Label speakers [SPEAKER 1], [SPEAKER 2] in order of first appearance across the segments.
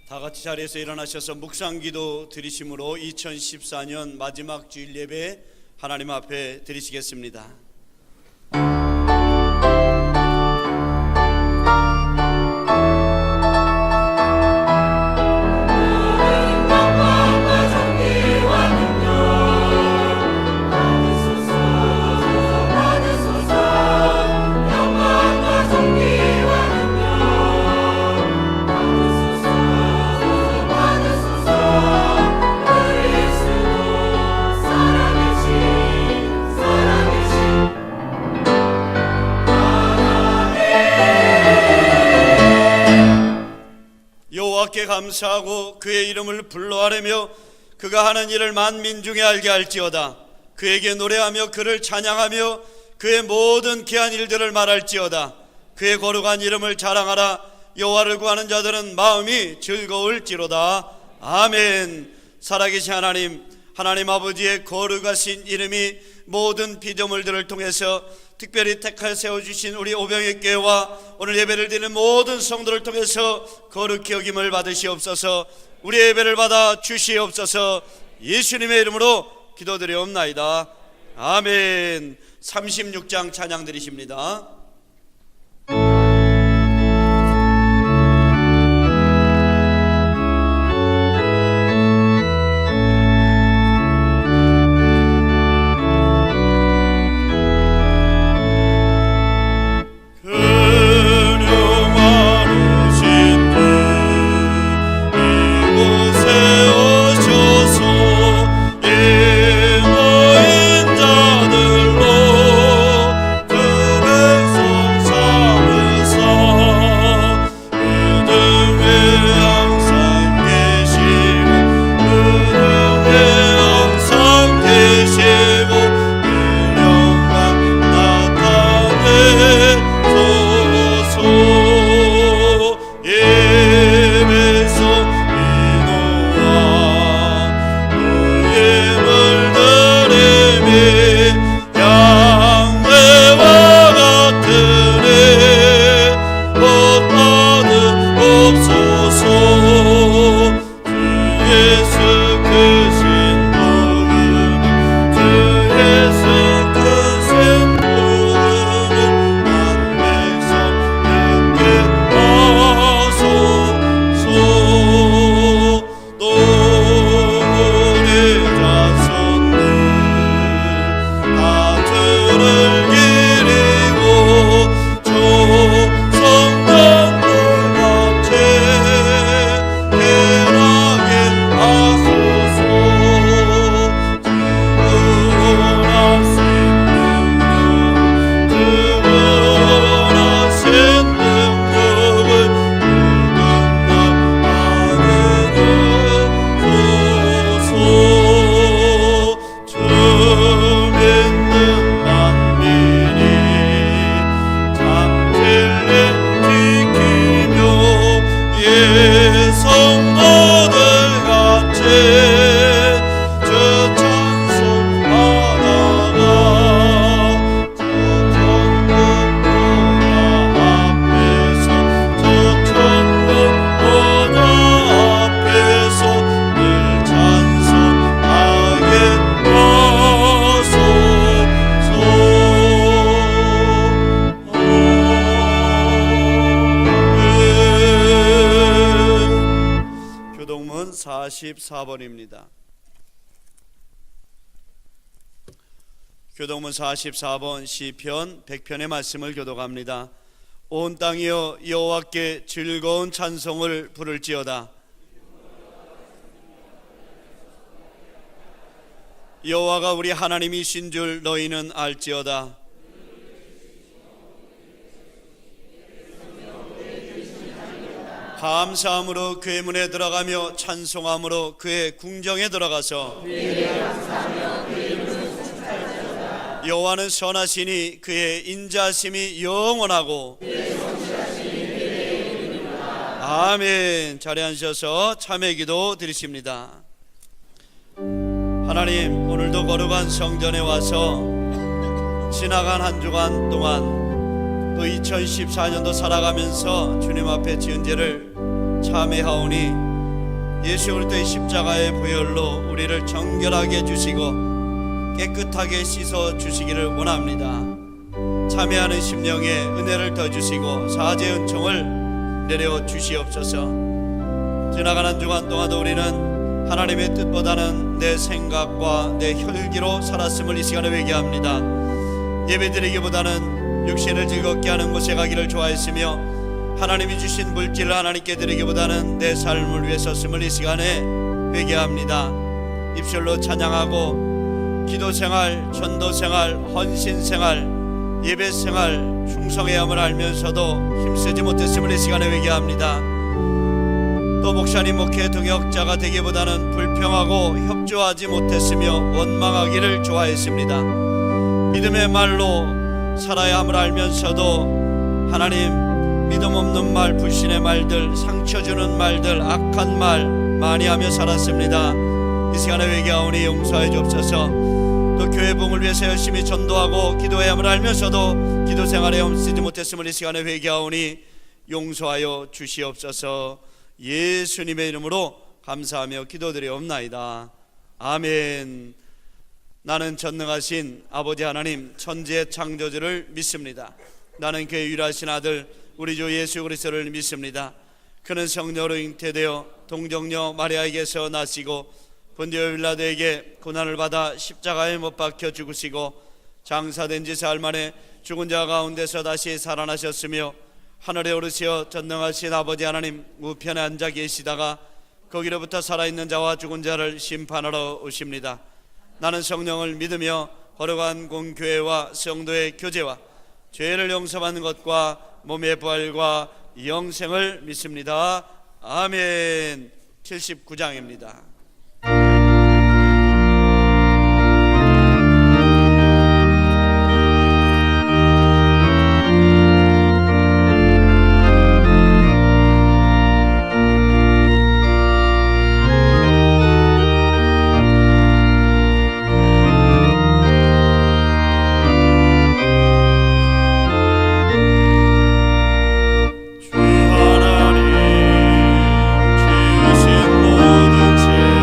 [SPEAKER 1] 다 같이 자리에서 일어나셔서 묵상기도 드리심으로 2014년 마지막 주일 예배 하나님 앞에 드리시겠습니다. 여호와께 감사하고 그의 이름을 불러하려며 그가 하는 일을 만민 중에 알게 할지어다. 그에게 노래하며 그를 찬양하며 그의 모든 귀한 일들을 말할지어다. 그의 거룩한 이름을 자랑하라. 여호와를 구하는 자들은 마음이 즐거울지로다. 아멘. 살아계신 하나님, 하나님 아버지의 거룩하신 이름이 모든 피조물들을 통해서 특별히 택하여 세워주신 우리 오병의 교회와 오늘 예배를 드리는 모든 성도를 통해서 거룩히 여김을 받으시옵소서. 우리 예배를 받아 주시옵소서. 예수님의 이름으로 기도드리옵나이다. 아멘. 36장 찬양 드리십니다. 교동문 44번입니다. 교동문 44번 시편 100편의 말씀을 교독합니다. 온 땅이여 여호와께 즐거운 찬송을 부를지어다. 여호와가 우리 하나님이신 줄 너희는 알지어다. 감사함으로 그의 문에 들어가며 찬송함으로 그의 궁정에 들어가서 여호와는 선하시니 그의 인자심이 영원하고. 아멘. 자리에 앉으셔서 참회기도 드리십니다. 하나님, 오늘도 거룩한 성전에 와서 지나간 한 주간 동안 또 2014년도 살아가면서 주님 앞에 지은 죄를 참회하오니 예수 그리스도의 십자가의 보혈로 우리를 정결하게 해주시고 깨끗하게 씻어 주시기를 원합니다. 참여하는 심령에 은혜를 더 주시고 사죄 은총을 내려 주시옵소서. 지나가는 한 주간 동안도 우리는 하나님의 뜻보다는 내 생각과 내 혈기로 살았음을 이 시간에 회개합니다. 예배드리기보다는 육신을 즐겁게 하는 곳에 가기를 좋아했으며 하나님이 주신 물질을 하나님께 드리기보다는 내 삶을 위해 썼음을 이 시간에 회개합니다. 입술로 찬양하고 기도생활, 전도생활, 헌신생활, 예배생활, 충성해야 함을 알면서도 힘쓰지 못했음을 이 시간에 회개합니다. 또 목사님 목회 동역자가 되기보다는 불평하고 협조하지 못했으며 원망하기를 좋아했습니다. 믿음의 말로 살아야 함을 알면서도 하나님 믿음 없는 말, 불신의 말들, 상처 주는 말들, 악한 말 많이 하며 살았습니다. 이 시간에 회개하오니 용서해 주옵소서. 또 교회 부흥을 위해서 열심히 전도하고 기도해야 함을 알면서도 기도 생활에 험쓰지 못했음을 이 시간에 회개하오니 용서하여 주시옵소서. 예수님의 이름으로 감사하며 기도드리옵나이다. 아멘. 나는 전능하신 아버지 하나님 천지의 창조주를 믿습니다. 나는 그의 유일하신 아들 우리 주 예수 그리스도를 믿습니다. 그는 성령으로 잉태되어 동정녀 마리아에게서 나시고 본디오 빌라도에게 고난을 받아 십자가에 못 박혀 죽으시고 장사된 지 사흘 만에 죽은 자 가운데서 다시 살아나셨으며 하늘에 오르시어 전능하신 아버지 하나님 우편에 앉아 계시다가 거기로부터 살아있는 자와 죽은 자를 심판하러 오십니다. 나는 성령을 믿으며 거룩한 공교회와 성도의 교제와 죄를 용서받는 것과 몸의 부활과 영생을 믿습니다. 아멘. 79장입니다.
[SPEAKER 2] 주신 모든 죄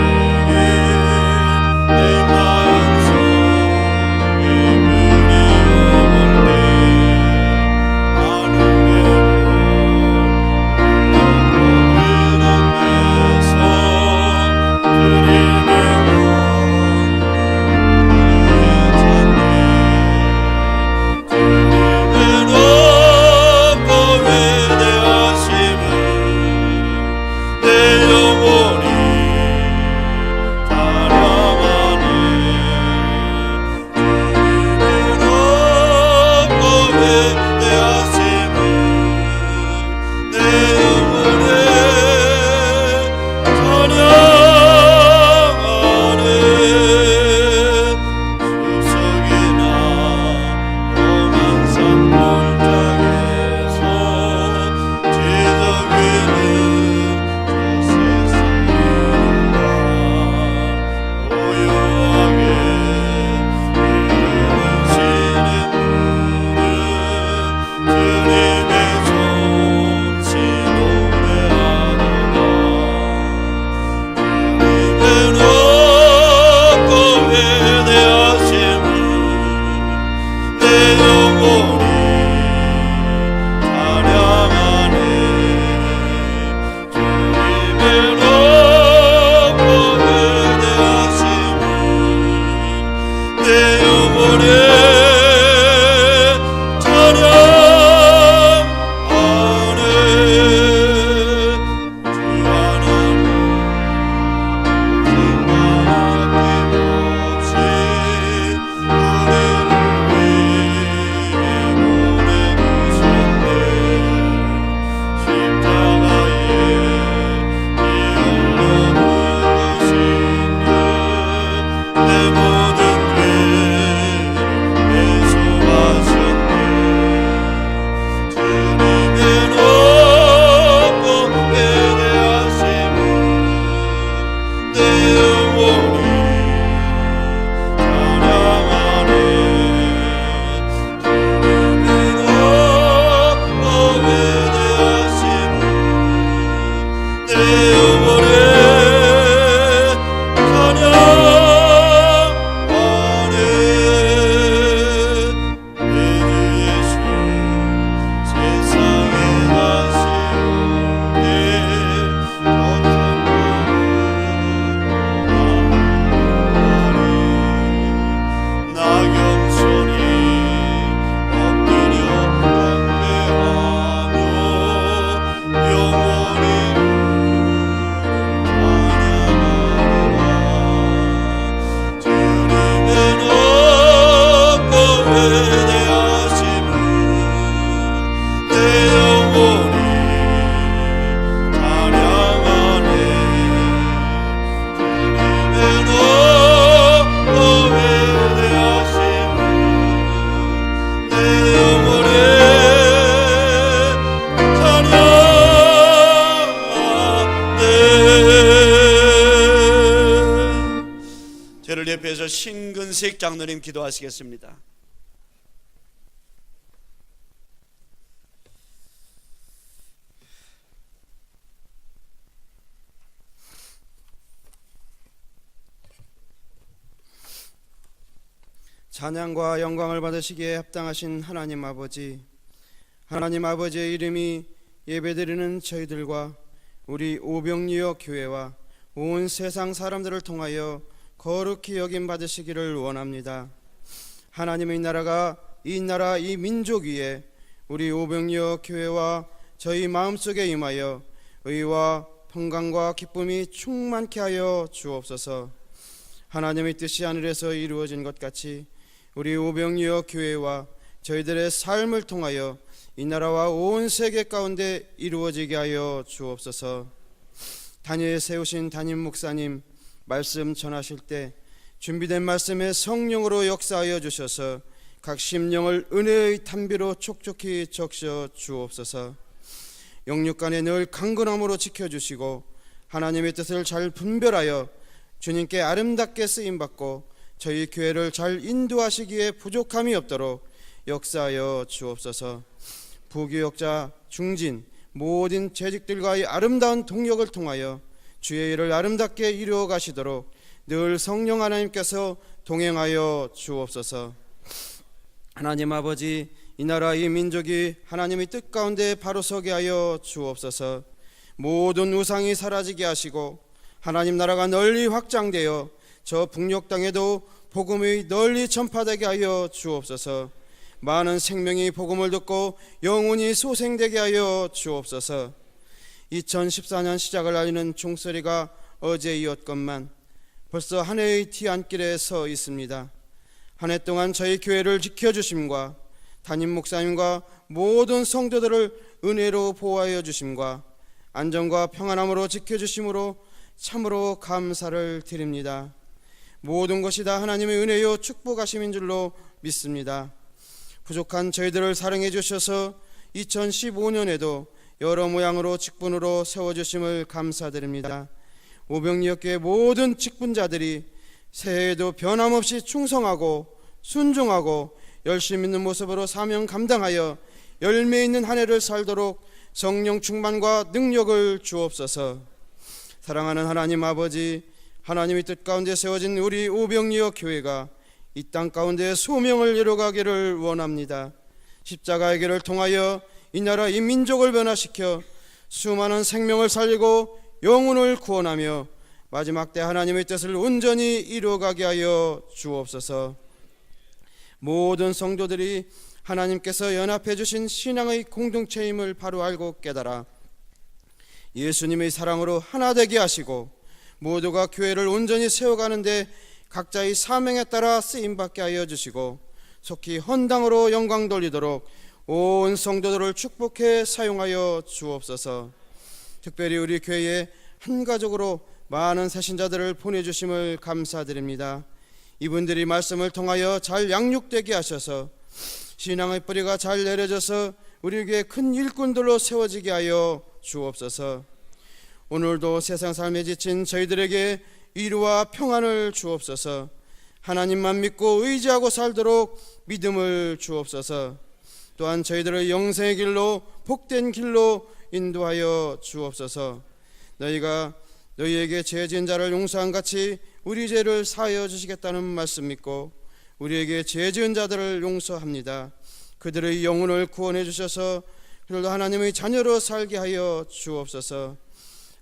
[SPEAKER 1] 위해서 신근식 장로님 기도하시겠습니다.
[SPEAKER 2] 찬양과 영광을 받으시기에 합당하신 하나님 아버지, 하나님 아버지의 이름이 예배드리는 저희들과 우리 오병리역 교회와 온 세상 사람들을 통하여 거룩히 여김 받으시기를 원합니다. 하나님의 나라가 이 나라 이 민족 위에 우리 오병리역 교회와 저희 마음속에 임하여 의와 평강과 기쁨이 충만케 하여 주옵소서. 하나님의 뜻이 하늘에서 이루어진 것 같이 우리 오병리역 교회와 저희들의 삶을 통하여 이 나라와 온 세계 가운데 이루어지게 하여 주옵소서. 단위에 세우신 담임 목사님 말씀 전하실 때 준비된 말씀에 성령으로 역사하여 주셔서 각 심령을 은혜의 탄비로 촉촉히 적셔 주옵소서. 영육간에 늘 강건함으로 지켜주시고 하나님의 뜻을 잘 분별하여 주님께 아름답게 쓰임받고 저희 교회를 잘 인도하시기에 부족함이 없도록 역사하여 주옵소서. 부교역자 중진 모든 재직들과의 아름다운 동역을 통하여 주의 일을 아름답게 이루어 가시도록 늘 성령 하나님께서 동행하여 주옵소서. 하나님 아버지, 이 나라 이 민족이 하나님의 뜻 가운데 바로 서게 하여 주옵소서. 모든 우상이 사라지게 하시고 하나님 나라가 널리 확장되어 저 북녘 땅에도 복음이 널리 전파되게 하여 주옵소서. 많은 생명이 복음을 듣고 영혼이 소생되게 하여 주옵소서. 2014년 시작을 알리는 종소리가 어제이었건만 벌써 한 해의 뒤안길에 서 있습니다. 한 해 동안 저희 교회를 지켜주심과 담임 목사님과 모든 성도들을 은혜로 보호하여 주심과 안전과 평안함으로 지켜주심으로 참으로 감사를 드립니다. 모든 것이 다 하나님의 은혜요 축복하심인 줄로 믿습니다. 부족한 저희들을 사랑해 주셔서 2015년에도 여러 모양으로 직분으로 세워주심을 감사드립니다. 오병리역교회 모든 직분자들이 새해에도 변함없이 충성하고 순종하고 열심 있는 모습으로 사명 감당하여 열매 있는 한 해를 살도록 성령 충만과 능력을 주옵소서. 사랑하는 하나님 아버지, 하나님의 뜻 가운데 세워진 우리 오병리역 교회가 이 땅 가운데 소명을 이루어가기를 원합니다. 십자가의 길을 통하여 이 나라 이 민족을 변화시켜 수많은 생명을 살리고 영혼을 구원하며 마지막 때 하나님의 뜻을 온전히 이루어가게 하여 주옵소서. 모든 성도들이 하나님께서 연합해 주신 신앙의 공동체임을 바로 알고 깨달아 예수님의 사랑으로 하나 되게 하시고 모두가 교회를 온전히 세워가는데 각자의 사명에 따라 쓰임받게 하여 주시고 속히 헌당으로 영광 돌리도록 온 성도들을 축복해 사용하여 주옵소서. 특별히 우리 교회에 한 가족으로 많은 새신자들을 보내주심을 감사드립니다. 이분들이 말씀을 통하여 잘 양육되게 하셔서 신앙의 뿌리가 잘 내려져서 우리 교회 큰 일꾼들로 세워지게 하여 주옵소서. 오늘도 세상 삶에 지친 저희들에게 위로와 평안을 주옵소서. 하나님만 믿고 의지하고 살도록 믿음을 주옵소서. 또한 저희들의 영생의 길로 복된 길로 인도하여 주옵소서. 너희가 너희에게 죄 지은 자를 용서한 같이 우리 죄를 사하여 주시겠다는 말씀 믿고 우리에게 죄 지은 자들을 용서합니다. 그들의 영혼을 구원해 주셔서 그들도 하나님의 자녀로 살게 하여 주옵소서.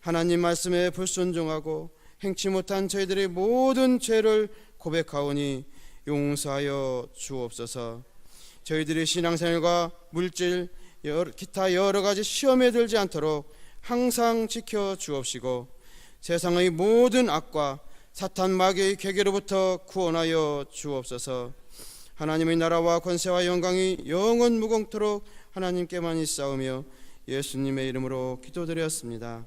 [SPEAKER 2] 하나님 말씀에 불순종하고 행치 못한 저희들의 모든 죄를 고백하오니 용서하여 주옵소서. 저희들의 신앙생활과 물질, 기타 여러 가지 시험에 들지 않도록 항상 지켜 주옵시고 세상의 모든 악과 사탄 마귀의 괴계로부터 구원하여 주옵소서. 하나님의 나라와 권세와 영광이 영원 무궁토록 하나님께만 있사오며 예수님의 이름으로 기도드렸습니다.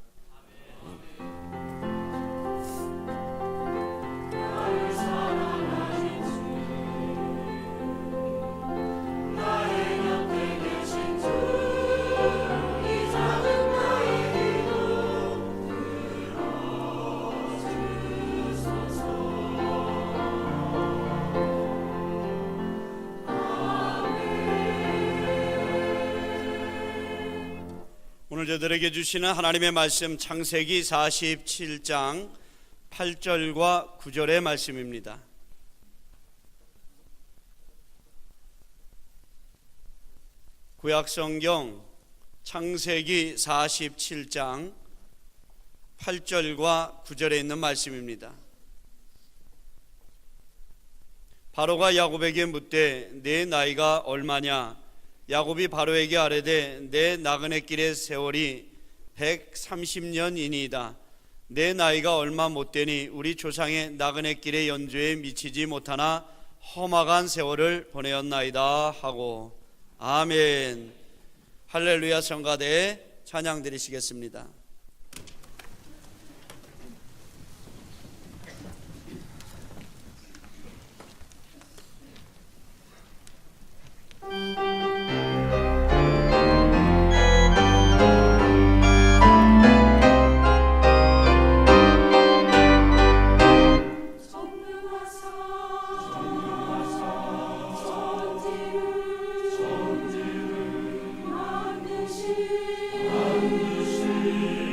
[SPEAKER 1] 오늘 저들에게 주시는 하나님의 말씀 창세기 47장 8절과 9절의 말씀입니다. 구약성경 창세기 47장 8절과 9절에 있는 말씀입니다. 바로가 야곱에게 묻되 내 나이가 얼마냐? 야곱이 바로에게 아뢰되 내 나그네 길의 세월이 130년이니이다. 내 나이가 얼마 못되니 우리 조상의 나그네 길의 연주에 미치지 못하나 험악한 세월을 보내었나이다 하고. 아멘. 할렐루야. 성가대 찬양 드리시겠습니다.
[SPEAKER 3] 만드신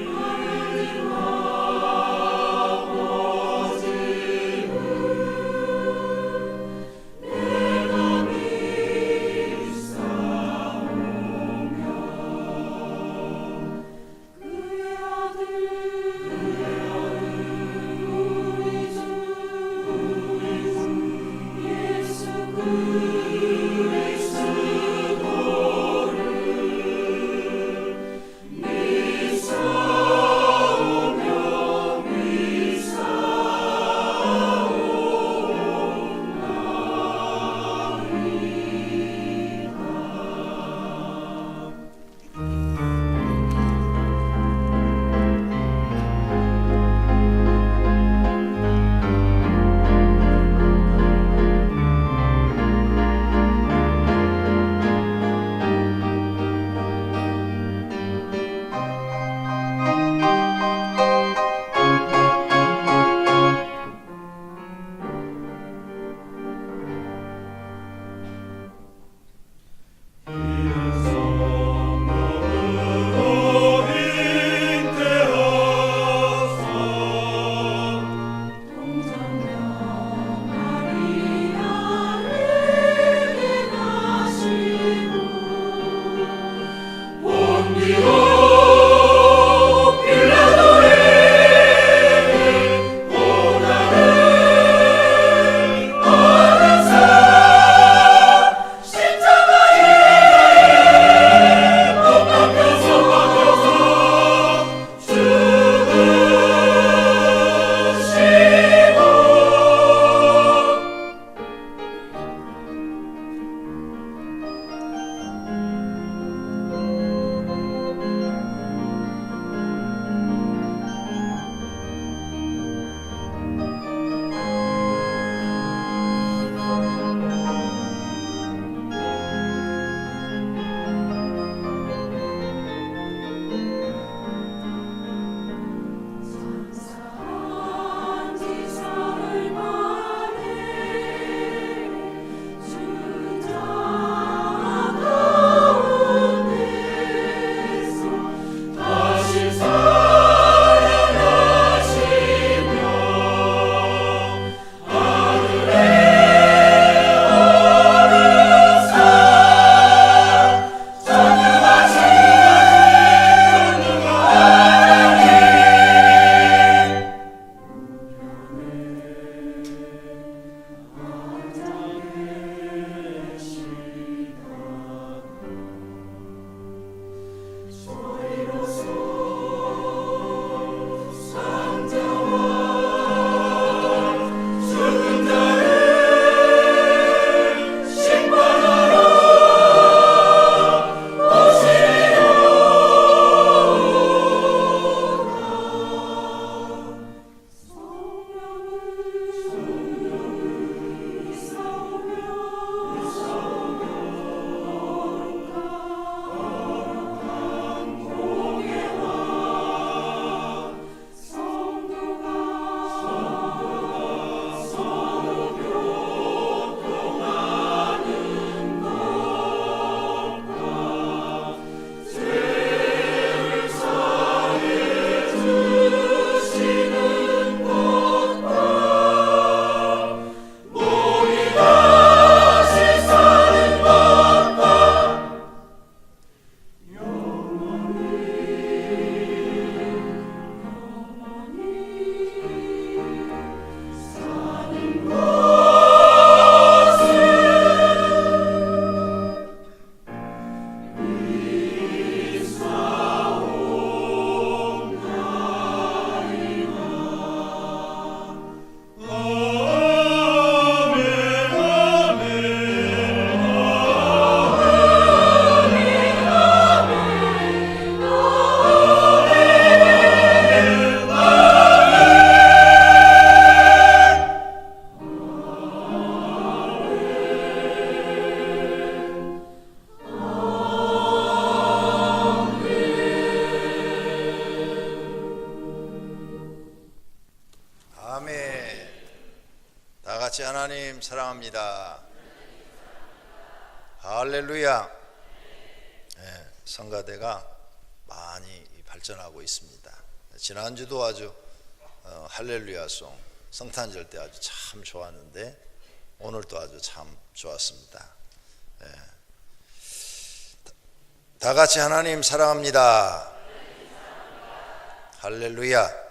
[SPEAKER 3] 같이 하나님 사랑합니다. 할렐루야. 네, 성가대가 많이 발전하고 있습니다. 지난주도 아주 할렐루야송 성탄절 때 아주 참 좋았는데 오늘도 아주 참 좋았습니다. 네. 다 같이 하나님 사랑합니다. 할렐루야.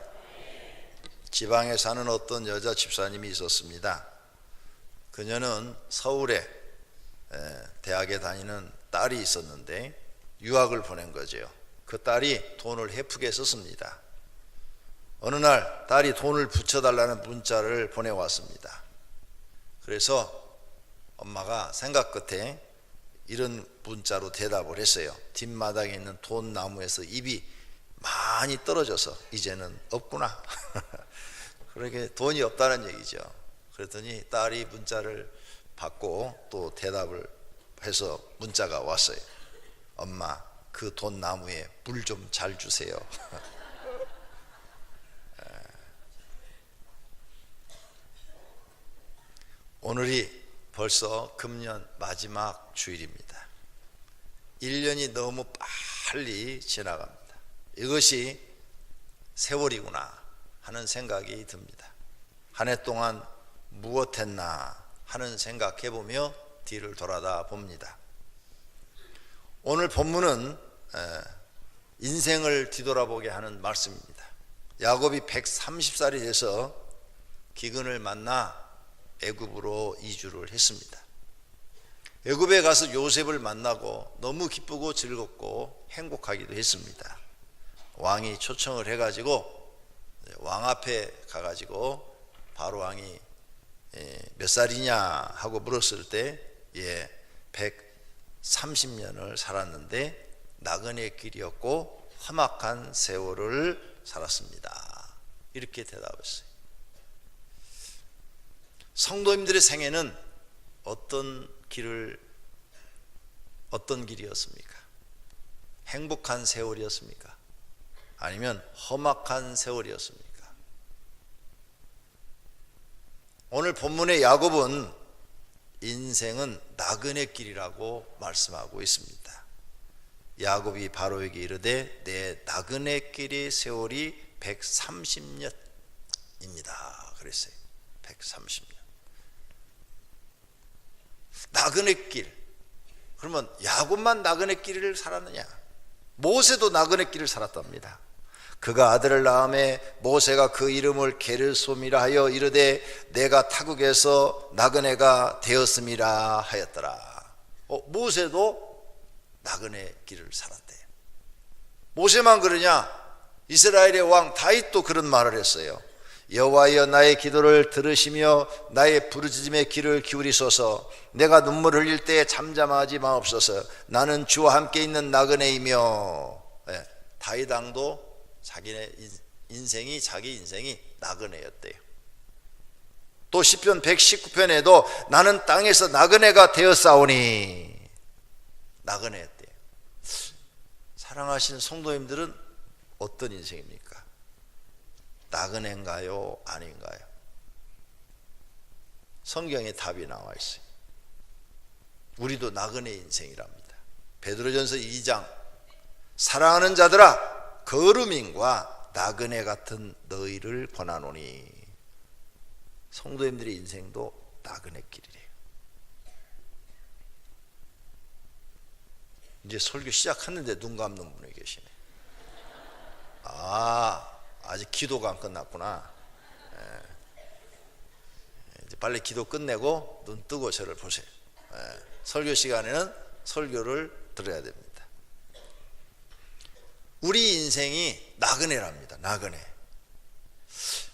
[SPEAKER 3] 지방에 사는 어떤 여자 집사님이 있었습니다. 그녀는 서울에 대학에 다니는 딸이 있었는데 유학을 보낸 거죠. 그 딸이 돈을 헤프게 썼습니다. 어느 날 딸이 돈을 붙여달라는 문자를 보내왔습니다. 그래서 엄마가 생각 끝에 이런 문자로 대답을 했어요. 뒷마당에 있는 돈 나무에서 잎이 많이 떨어져서 이제는 없구나. 그렇게 돈이 없다는 얘기죠. 그랬더니 딸이 문자를 받고 또 대답을 해서 문자가 왔어요. 엄마, 그 돈 나무에 물 좀 잘 주세요. 오늘이 벌써 금년 마지막 주일입니다. 1년이 너무 빨리 지나갑니다. 이것이 세월이구나 하는 생각이 듭니다. 한 해 동안 무엇했나 하는 생각해보며 뒤를 돌아다 봅니다. 오늘 본문은 인생을 뒤돌아보게 하는 말씀입니다. 야곱이 130살이 돼서 기근을 만나 애굽으로 이주를 했습니다. 애굽에 가서 요셉을 만나고 너무 기쁘고 즐겁고 행복하기도 했습니다. 왕이 초청을 해가지고 왕 앞에 가가지고 바로 왕이 몇 살이냐 하고 물었을 때 130년을 살았는데 나그네 길이었고 험악한 세월을 살았습니다. 이렇게 대답했어요. 성도님들의 생애는 어떤 길이었습니까? 행복한 세월이었습니까? 아니면 험악한 세월이었습니까? 오늘 본문의 야곱은 인생은 나그네 길이라고 말씀하고 있습니다. 야곱이 바로에게 이르되 내 나그네 길의 세월이 130년입니다. 그랬어요. 130년. 나그네 길. 그러면 야곱만 나그네 길을 살았느냐? 모세도 나그네 길을 살았답니다. 그가 아들을 낳음에 모세가 그 이름을 게르솜이라 하여 이르되 내가 타국에서 나그네가 되었음이라 하였더라. 모세도 나그네 길을 살았대. 모세만 그러냐? 이스라엘의 왕 다윗도 그런 말을 했어요. 여호와여 나의 기도를 들으시며 나의 부르짖음의 귀를 기울이소서. 내가 눈물 흘릴 때 잠잠하지 마옵소서. 나는 주와 함께 있는 나그네이며. 다윗 왕도 자기 인생이 나그네였대요. 또 시편 119편에도 나는 땅에서 나그네가 되었사오니 나그네였대요. 사랑하시는 성도님들은 어떤 인생입니까? 나그네인가요? 아닌가요? 성경에 답이 나와 있어요. 우리도 나그네 인생이랍니다. 베드로전서 2장 사랑하는 자들아 거루민과 나그네 같은 너희를 권하노니. 성도님들의 인생도 나그네 길이래요. 이제 설교 시작했는데 눈 감는 분이 계시네. 아직 기도가 안 끝났구나. 이제 빨리 기도 끝내고 눈 뜨고 저를 보세요. 설교 시간에는 설교를 들어야 됩니다. 우리 인생이 나그네랍니다. 나그네.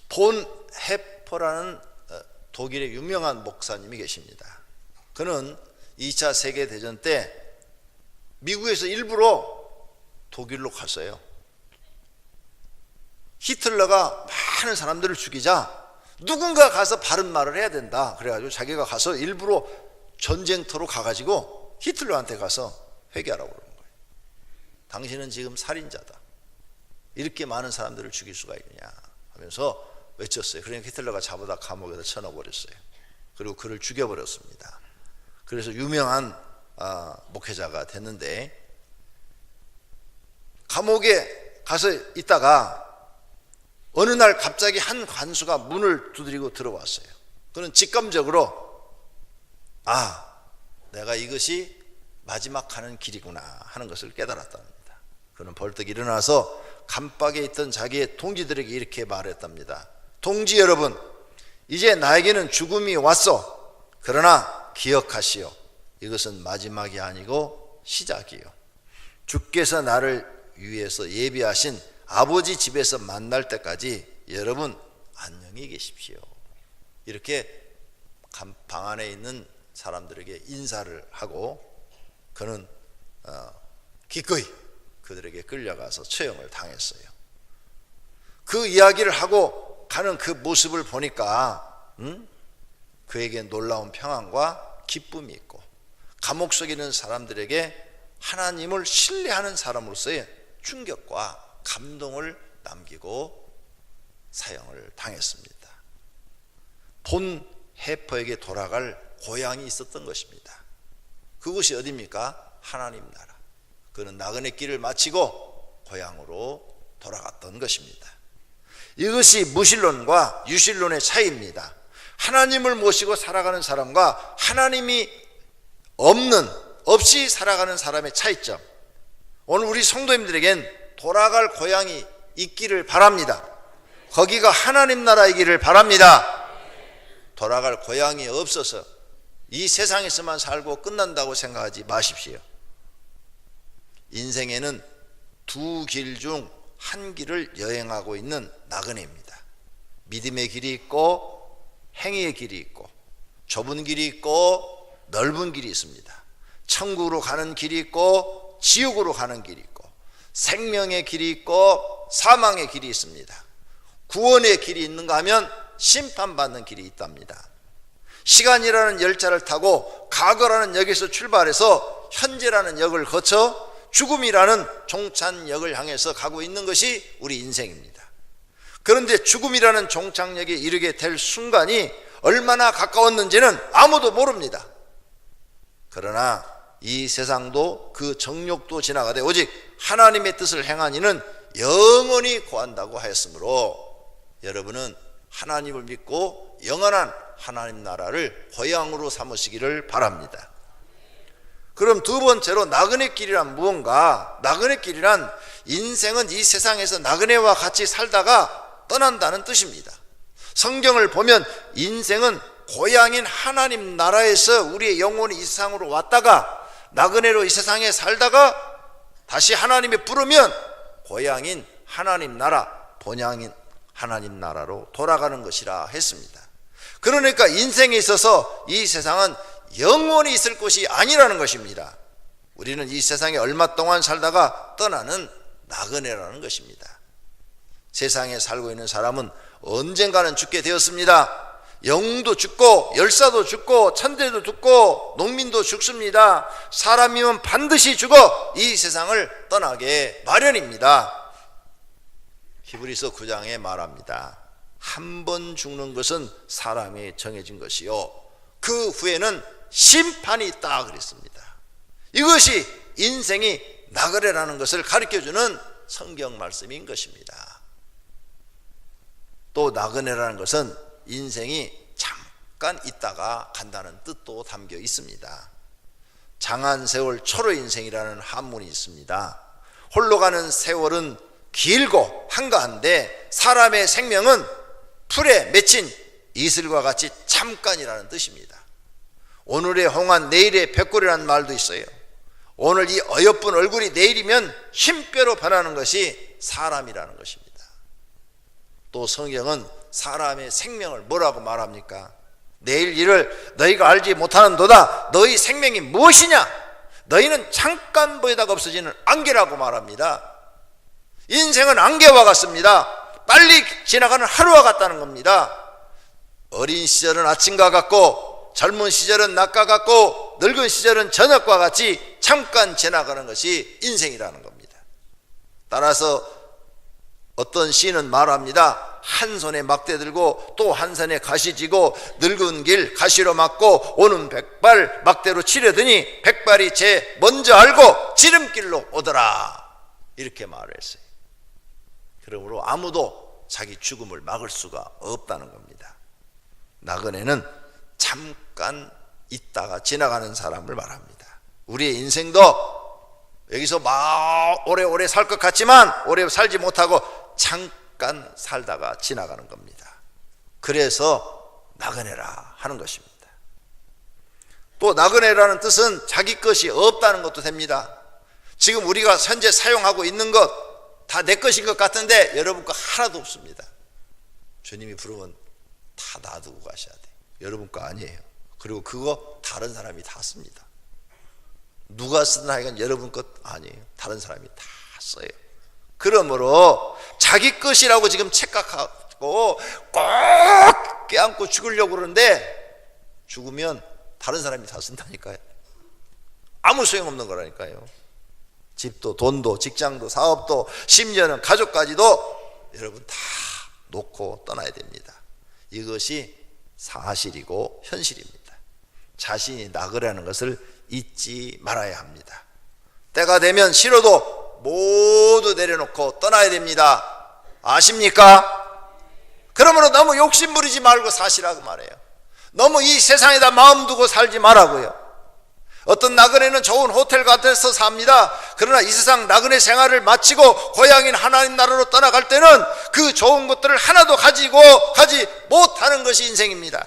[SPEAKER 3] 본 헤퍼라는 독일의 유명한 목사님이 계십니다. 그는 2차 세계대전 때 미국에서 일부러 독일로 갔어요. 히틀러가 많은 사람들을 죽이자 누군가 가서 바른 말을 해야 된다. 그래가지고 자기가 가서 일부러 전쟁터로 가가지고 히틀러한테 가서 회개하라고 그러는 거예요. 당신은 지금 살인자다. 이렇게 많은 사람들을 죽일 수가 있느냐 하면서 외쳤어요. 그러니까 히틀러가 잡아다 감옥에다 쳐넣어버렸어요. 그리고 그를 죽여버렸습니다. 그래서 유명한 목회자가 됐는데, 감옥에 가서 있다가 어느 날 갑자기 한 관수가 문을 두드리고 들어왔어요. 그는 직감적으로 내가 이것이 마지막 가는 길이구나 하는 것을 깨달았답니다. 그는 벌떡 일어나서 감박에 있던 자기의 동지들에게 이렇게 말했답니다. 동지 여러분, 이제 나에게는 죽음이 왔어. 그러나 기억하시오. 이것은 마지막이 아니고 시작이요. 주께서 나를 위해서 예비하신 아버지 집에서 만날 때까지 여러분 안녕히 계십시오. 이렇게 방 안에 있는 사람들에게 인사를 하고 그는 기꺼이 그들에게 끌려가서 처형을 당했어요. 그 이야기를 하고 가는 그 모습을 보니까 그에게 놀라운 평안과 기쁨이 있고, 감옥 속에 있는 사람들에게 하나님을 신뢰하는 사람으로서의 충격과 감동을 남기고 사형을 당했습니다. 본 해퍼에게 돌아갈 고향이 있었던 것입니다. 그곳이 어디입니까? 하나님 나라. 그는 나그네 길을 마치고 고향으로 돌아갔던 것입니다. 이것이 무신론과 유신론의 차이입니다. 하나님을 모시고 살아가는 사람과 하나님이 없이 살아가는 사람의 차이점. 오늘 우리 성도님들에겐 돌아갈 고향이 있기를 바랍니다. 거기가 하나님 나라이기를 바랍니다. 돌아갈 고향이 없어서 이 세상에서만 살고 끝난다고 생각하지 마십시오. 인생에는 두 길 중 한 길을 여행하고 있는 나그네입니다. 믿음의 길이 있고 행위의 길이 있고, 좁은 길이 있고 넓은 길이 있습니다. 천국으로 가는 길이 있고 지옥으로 가는 길이 있고, 생명의 길이 있고 사망의 길이 있습니다. 구원의 길이 있는가 하면 심판받는 길이 있답니다. 시간이라는 열차를 타고 과거라는 역에서 출발해서 현재라는 역을 거쳐 죽음이라는 종착역을 향해서 가고 있는 것이 우리 인생입니다. 그런데 죽음이라는 종착역에 이르게 될 순간이 얼마나 가까웠는지는 아무도 모릅니다. 그러나 이 세상도 그 정욕도 지나가되 오직 하나님의 뜻을 행한 이는 영원히 구한다고 하였으므로 여러분은 하나님을 믿고 영원한 하나님 나라를 고향으로 삼으시기를 바랍니다. 그럼 두 번째로 나그네 길이란 무언가? 나그네 길이란 인생은 이 세상에서 나그네와 같이 살다가 떠난다는 뜻입니다. 성경을 보면 인생은 고향인 하나님 나라에서 우리의 영혼이 이 세상으로 왔다가 나그네로 이 세상에 살다가 다시 하나님이 부르면 고향인 하나님 나라, 본향인 하나님 나라로 돌아가는 것이라 했습니다. 그러니까 인생에 있어서 이 세상은 영원히 있을 곳이 아니라는 것입니다. 우리는 이 세상에 얼마 동안 살다가 떠나는 나그네라는 것입니다. 세상에 살고 있는 사람은 언젠가는 죽게 되었습니다. 영웅도 죽고 열사도 죽고 천대도 죽고 농민도 죽습니다. 사람이면 반드시 죽어 이 세상을 떠나게 마련입니다. 히브리서 9장에 말합니다. 한 번 죽는 것은 사람에 정해진 것이요 그 후에는 심판이 있다 그랬습니다. 이것이 인생이 나그네라는 것을 가르쳐주는 성경 말씀인 것입니다. 또 나그네라는 것은 인생이 잠깐 있다가 간다는 뜻도 담겨 있습니다. 장한 세월 초로 인생이라는 한문이 있습니다. 홀로 가는 세월은 길고 한가한데 사람의 생명은 풀에 맺힌 이슬과 같이 잠깐이라는 뜻입니다. 오늘의 홍한 내일의 백골이라는 말도 있어요. 오늘 이 어여쁜 얼굴이 내일이면 흰뼈로 변하는 것이 사람이라는 것입니다. 또 성경은 사람의 생명을 뭐라고 말합니까? 내일 일을 너희가 알지 못하는도다. 너희 생명이 무엇이냐? 너희는 잠깐 보이다가 없어지는 안개라고 말합니다. 인생은 안개와 같습니다. 빨리 지나가는 하루와 같다는 겁니다. 어린 시절은 아침과 같고 젊은 시절은 낮과 같고 늙은 시절은 저녁과 같이 잠깐 지나가는 것이 인생이라는 겁니다. 따라서 어떤 시인은 말합니다. 한 손에 막대 들고 또 한 손에 가시 쥐고 늙은 길 가시로 막고 오는 백발 막대로 치려더니 백발이 제 먼저 알고 지름길로 오더라. 이렇게 말을 했어요. 그러므로 아무도 자기 죽음을 막을 수가 없다는 겁니다. 나그네는 잠깐 있다가 지나가는 사람을 말합니다. 우리의 인생도 여기서 막 오래오래 살 것 같지만 오래 살지 못하고 잠깐 살다가 지나가는 겁니다. 그래서 나그네라 하는 것입니다. 또 나그네라는 뜻은 자기 것이 없다는 것도 됩니다. 지금 우리가 현재 사용하고 있는 것 다 내 것인 것 같은데 여러분 거 하나도 없습니다. 주님이 부르면 다 놔두고 가셔야 돼요. 여러분 거 아니에요. 그리고 그거 다른 사람이 다 씁니다. 누가 쓰든 하여간 여러분 것 아니에요. 다른 사람이 다 써요. 그러므로 자기 것이라고 지금 착각하고 꼭 껴안고 죽으려고 그러는데 죽으면 다른 사람이 다 쓴다니까요. 아무 소용없는 거라니까요. 집도 돈도 직장도 사업도 심지어는 가족까지도 여러분 다 놓고 떠나야 됩니다. 이것이 사실이고 현실입니다. 자신이 나그라는 것을 잊지 말아야 합니다. 때가 되면 싫어도 모두 내려놓고 떠나야 됩니다. 아십니까? 그러므로 너무 욕심 부리지 말고 사시라고 말해요. 너무 이 세상에다 마음 두고 살지 말라고요. 어떤 나그네는 좋은 호텔 같아서 삽니다. 그러나 이 세상 나그네 생활을 마치고 고향인 하나님 나라로 떠나갈 때는 그 좋은 것들을 하나도 가지 못하는 것이 인생입니다.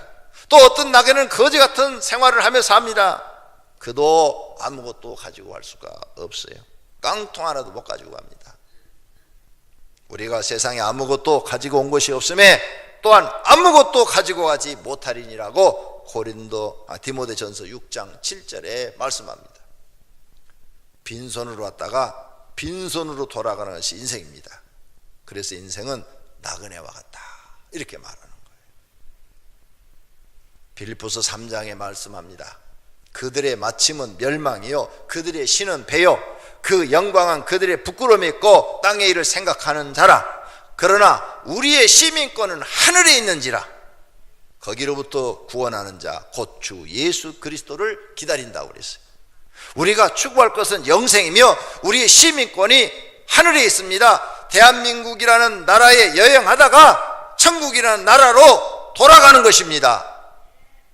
[SPEAKER 3] 또 어떤 나그네는 거지 같은 생활을 하며 삽니다. 그도 아무것도 가지고 갈 수가 없어요. 깡통 하나도 못 가지고 갑니다. 우리가 세상에 아무것도 가지고 온 것이 없음에 또한 아무것도 가지고 가지 못하리니라고 디모데전서 6장 7절에 말씀합니다. 빈손으로 왔다가 빈손으로 돌아가는 것이 인생입니다. 그래서 인생은 나그네와 같다 이렇게 말하는 거예요. 빌립보서 3장에 말씀합니다. 그들의 마침은 멸망이요 그들의 신은 배요 그 영광은 그들의 부끄러움이 있고 땅의 일을 생각하는 자라. 그러나 우리의 시민권은 하늘에 있는지라. 거기로부터 구원하는 자 곧 주 예수 그리스도를 기다린다고 그랬어요. 우리가 추구할 것은 영생이며 우리의 시민권이 하늘에 있습니다. 대한민국이라는 나라에 여행하다가 천국이라는 나라로 돌아가는 것입니다.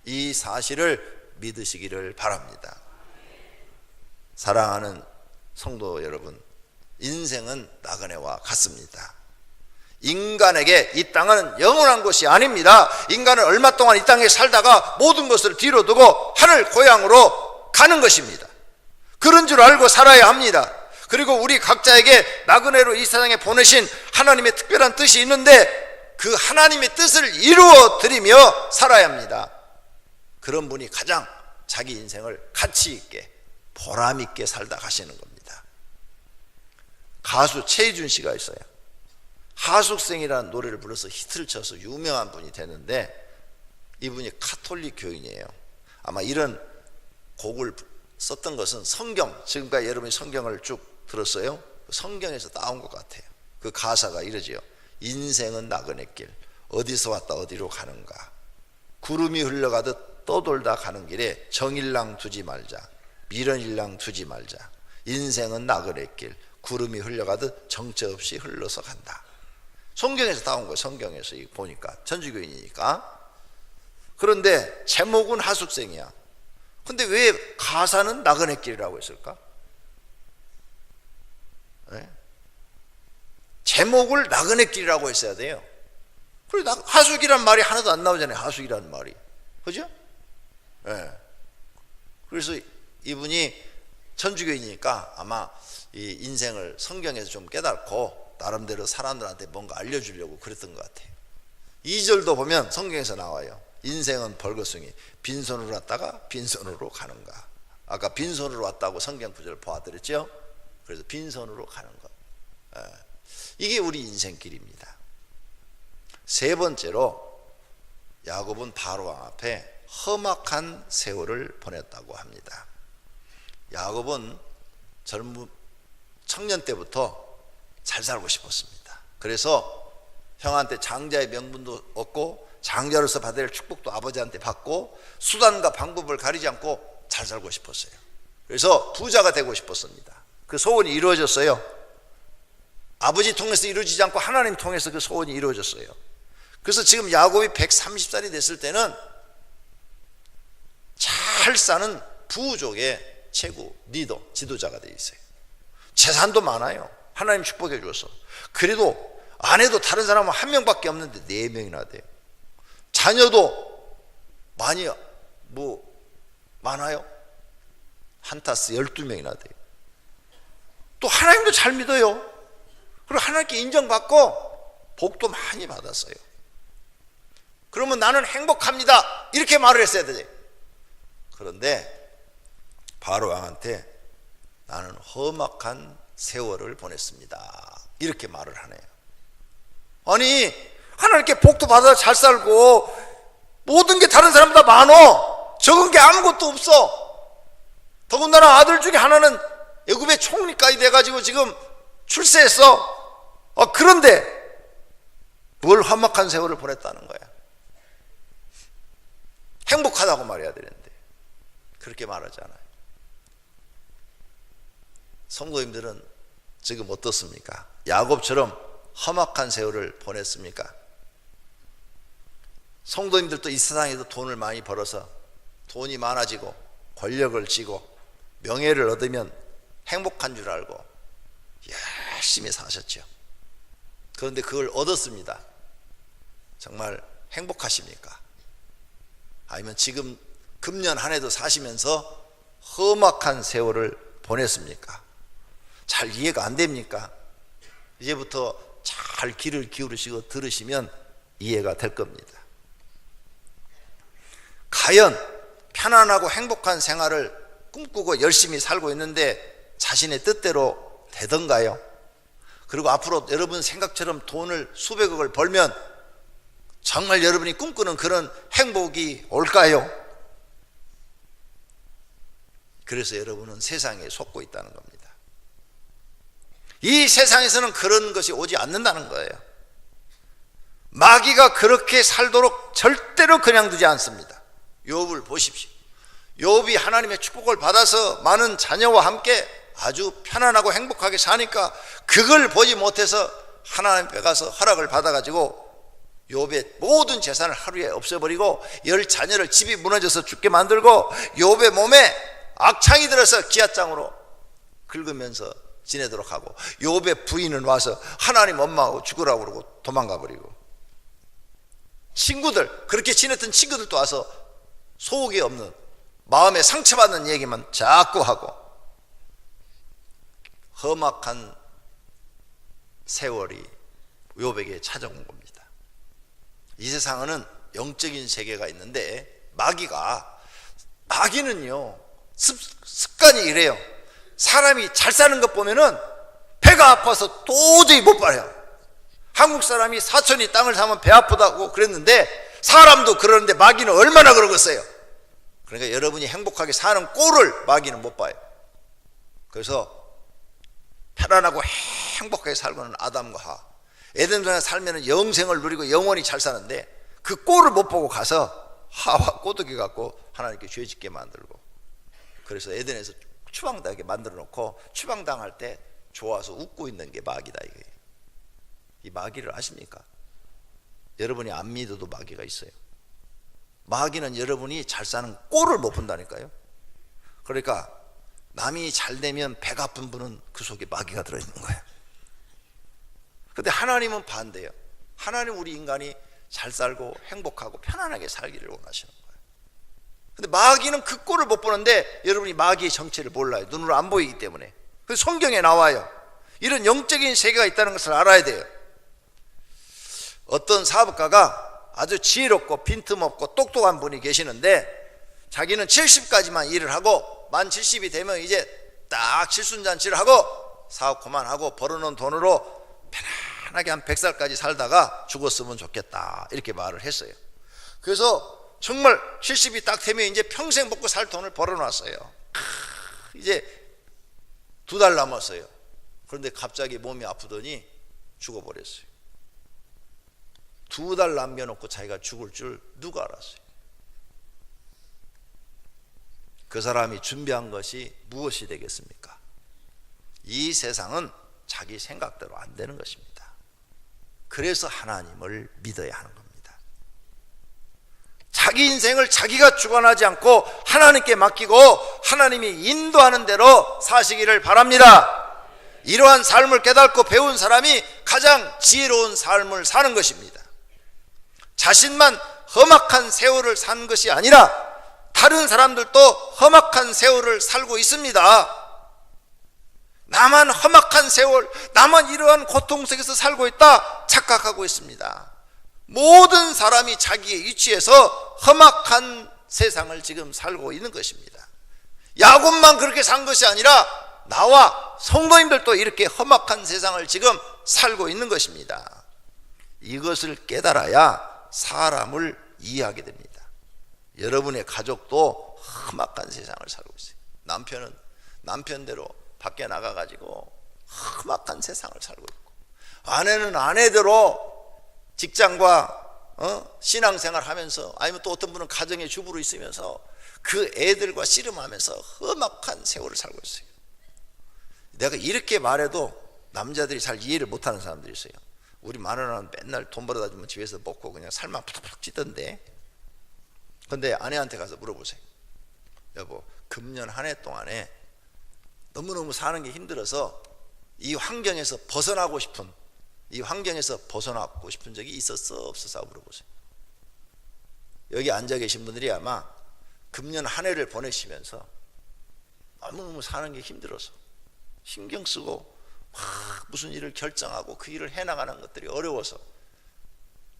[SPEAKER 3] 이 사실을 믿으시기를 바랍니다. 사랑하는 성도 여러분, 인생은 나그네와 같습니다. 인간에게 이 땅은 영원한 곳이 아닙니다. 인간은 얼마 동안 이 땅에 살다가 모든 것을 뒤로 두고 하늘 고향으로 가는 것입니다. 그런 줄 알고 살아야 합니다. 그리고 우리 각자에게 나그네로 이 세상에 보내신 하나님의 특별한 뜻이 있는데 그 하나님의 뜻을 이루어 드리며 살아야 합니다. 그런 분이 가장 자기 인생을 가치 있게 보람 있게 살다 가시는 겁니다. 가수 최희준 씨가 있어요. 하숙생이라는 노래를 불러서 히트를 쳐서 유명한 분이 되는데 이분이 가톨릭 교인이에요. 아마 이런 곡을 썼던 것은 성경, 지금까지 여러분이 성경을 쭉 들었어요. 성경에서 따온 것 같아요. 그 가사가 이러지요. 인생은 나그네길 어디서 왔다 어디로 가는가. 구름이 흘러가듯 떠돌다 가는 길에 정일랑 두지 말자 미련일랑 두지 말자. 인생은 나그네길 구름이 흘러가듯 정처 없이 흘러서 간다. 성경에서 따온 거예요. 성경에서 보니까 천주교인이니까. 그런데 제목은 하숙생이야. 근데 왜 가사는 나그네길이라고 했을까? 네? 제목을 나그네길이라고 했어야 돼요. 그리고 하숙이란 말이 하나도 안 나오잖아요. 하숙이라는 말이. 그죠? 네. 그래서 이분이 천주교인이니까 아마 이 인생을 성경에서 좀 깨닫고 나름대로 사람들한테 뭔가 알려주려고 그랬던 것 같아요. 2절도 보면 성경에서 나와요. 인생은 벌거숭이 빈손으로 왔다가 빈손으로 가는가. 아까 빈손으로 왔다고 성경 구절을 보아드렸죠. 그래서 빈손으로 가는 것. 이게 우리 인생길입니다. 세 번째로 야곱은 바로왕 앞에 험악한 세월을 보냈다고 합니다. 야곱은 청년 때부터 잘 살고 싶었습니다. 그래서 형한테 장자의 명분도 얻고 장자로서 받을 축복도 아버지한테 받고 수단과 방법을 가리지 않고 잘 살고 싶었어요. 그래서 부자가 되고 싶었습니다. 그 소원이 이루어졌어요. 아버지 통해서 이루어지지 않고 하나님 통해서 그 소원이 이루어졌어요. 그래서 지금 야곱이 130살이 됐을 때는 잘 사는 부족의 최고 리더, 지도자가 되어 있어요. 재산도 많아요. 하나님 축복해 주어서. 그래도 아내도 다른 사람은 한 명밖에 없는데 4명이나 돼요. 자녀도 많이 많아요. 한타스 12명이나 돼요. 또 하나님도 잘 믿어요. 그리고 하나님께 인정받고 복도 많이 받았어요. 그러면 나는 행복합니다, 이렇게 말을 했어야 돼요. 그런데 바로 왕한테 나는 험악한 세월을 보냈습니다, 이렇게 말을 하네요. 아니, 하나님께 복도 받아 잘 살고 모든 게 다른 사람보다 많어. 적은 게 아무것도 없어. 더군다나 아들 중에 하나는 애굽의 총리까지 돼가지고 지금 출세했어. 그런데 뭘 험악한 세월을 보냈다는 거야. 행복하다고 말해야 되는데 그렇게 말하지 않아요. 성도님들은 지금 어떻습니까? 야곱처럼 험악한 세월을 보냈습니까? 성도님들도 이 세상에서 돈을 많이 벌어서 돈이 많아지고 권력을 쥐고 명예를 얻으면 행복한 줄 알고 열심히 사셨죠. 그런데 그걸 얻었습니다. 정말 행복하십니까? 아니면 지금 금년 한 해도 사시면서 험악한 세월을 보냈습니까? 잘 이해가 안 됩니까? 이제부터 잘 귀를 기울이시고 들으시면 이해가 될 겁니다. 과연 편안하고 행복한 생활을 꿈꾸고 열심히 살고 있는데 자신의 뜻대로 되던가요? 그리고 앞으로 여러분 생각처럼 돈을 수백억을 벌면 정말 여러분이 꿈꾸는 그런 행복이 올까요? 그래서 여러분은 세상에 속고 있다는 겁니다. 이 세상에서는 그런 것이 오지 않는다는 거예요. 마귀가 그렇게 살도록 절대로 그냥 두지 않습니다. 욥을 보십시오. 욥이 하나님의 축복을 받아서 많은 자녀와 함께 아주 편안하고 행복하게 사니까 그걸 보지 못해서 하나님 빼가서 허락을 받아가지고 욥의 모든 재산을 하루에 없애버리고 10자녀를 집이 무너져서 죽게 만들고 욥의 몸에 악창이 들어서 기아장으로 긁으면서 지내도록 하고 욥의 부인은 와서 하나님 엄마하고 죽으라고 그러고 도망가 버리고 친구들, 그렇게 지냈던 친구들도 와서 소옥이 없는 마음에 상처받는 얘기만 자꾸 하고 험악한 세월이 욥에게 찾아온 겁니다. 이 세상에는 영적인 세계가 있는데 마귀는요 습관이 이래요. 사람이 잘 사는 것 보면은 배가 아파서 도저히 못 봐요. 한국 사람이 사촌이 땅을 사면 배 아프다고 그랬는데 사람도 그러는데 마귀는 얼마나 그러겠어요. 그러니까 여러분이 행복하게 사는 꼴을 마귀는 못 봐요. 그래서 편안하고 행복하게 살고는 아담과 하와, 에덴동산에 살면 영생을 누리고 영원히 잘 사는데 그 꼴을 못 보고 가서 하와 꼬드기 갖고 하나님께 죄 짓게 만들고, 그래서 에덴에서 추방당하게 만들어 놓고 추방당할 때 좋아서 웃고 있는 게 마귀다 이거예요. 이 마귀를 아십니까? 여러분이 안 믿어도 마귀가 있어요. 마귀는 여러분이 잘 사는 꼴을 못 본다니까요. 그러니까 남이 잘 되면 배가 아픈 분은 그 속에 마귀가 들어있는 거예요. 근데 하나님은 반대예요. 하나님 우리 인간이 잘 살고 행복하고 편안하게 살기를 원하시는 거예요. 근데 마귀는 그 꼴을 못 보는데 여러분이 마귀의 정체를 몰라요. 눈으로 안 보이기 때문에. 그래서 성경에 나와요. 이런 영적인 세계가 있다는 것을 알아야 돼요. 어떤 사업가가 아주 지혜롭고 빈틈없고 똑똑한 분이 계시는데 자기는 70까지만 일을 하고 만 70이 되면 이제 딱 칠순잔치를 하고 사업 그만하고 벌어놓은 돈으로 편안하게 한 100살까지 살다가 죽었으면 좋겠다 이렇게 말을 했어요. 그래서 정말 70이 딱 되면 이제 평생 먹고 살 돈을 벌어놨어요. 이제 2달 남았어요. 그런데 갑자기 몸이 아프더니 죽어버렸어요. 2달 남겨놓고 자기가 죽을 줄 누가 알았어요? 그 사람이 준비한 것이 무엇이 되겠습니까? 이 세상은 자기 생각대로 안 되는 것입니다. 그래서 하나님을 믿어야 하는 겁니다. 자기 인생을 자기가 주관하지 않고 하나님께 맡기고 하나님이 인도하는 대로 사시기를 바랍니다. 이러한 삶을 깨닫고 배운 사람이 가장 지혜로운 삶을 사는 것입니다. 자신만 험악한 세월을 산 것이 아니라 다른 사람들도 험악한 세월을 살고 있습니다. 나만 험악한 세월, 나만 이러한 고통 속에서 살고 있다 착각하고 있습니다. 모든 사람이 자기의 위치에서 험악한 세상을 지금 살고 있는 것입니다. 야곱만 그렇게 산 것이 아니라 나와 성도님들도 이렇게 험악한 세상을 지금 살고 있는 것입니다. 이것을 깨달아야 사람을 이해하게 됩니다. 여러분의 가족도 험악한 세상을 살고 있어요. 남편은 남편대로 밖에 나가가지고 험악한 세상을 살고 있고, 아내는 아내대로 직장과 신앙생활 하면서, 아니면 또 어떤 분은 가정의 주부로 있으면서 그 애들과 씨름하면서 험악한 세월을 살고 있어요. 내가 이렇게 말해도 남자들이 잘 이해를 못하는 사람들이 있어요. 우리 마누라는 맨날 돈 벌어다 주면 집에서 먹고 그냥 살만 푸득푸득 찌던데. 근데 아내한테 가서 물어보세요. 여보, 금년 한 해 동안에 너무너무 사는 게 힘들어서 이 환경에서 벗어나고 싶은, 이 환경에서 벗어나고 싶은 적이 있었어 없었어 물어보세요. 여기 앉아 계신 분들이 아마 금년 한 해를 보내시면서 너무너무 사는 게 힘들어서 신경 쓰고 막 무슨 일을 결정하고 그 일을 해나가는 것들이 어려워서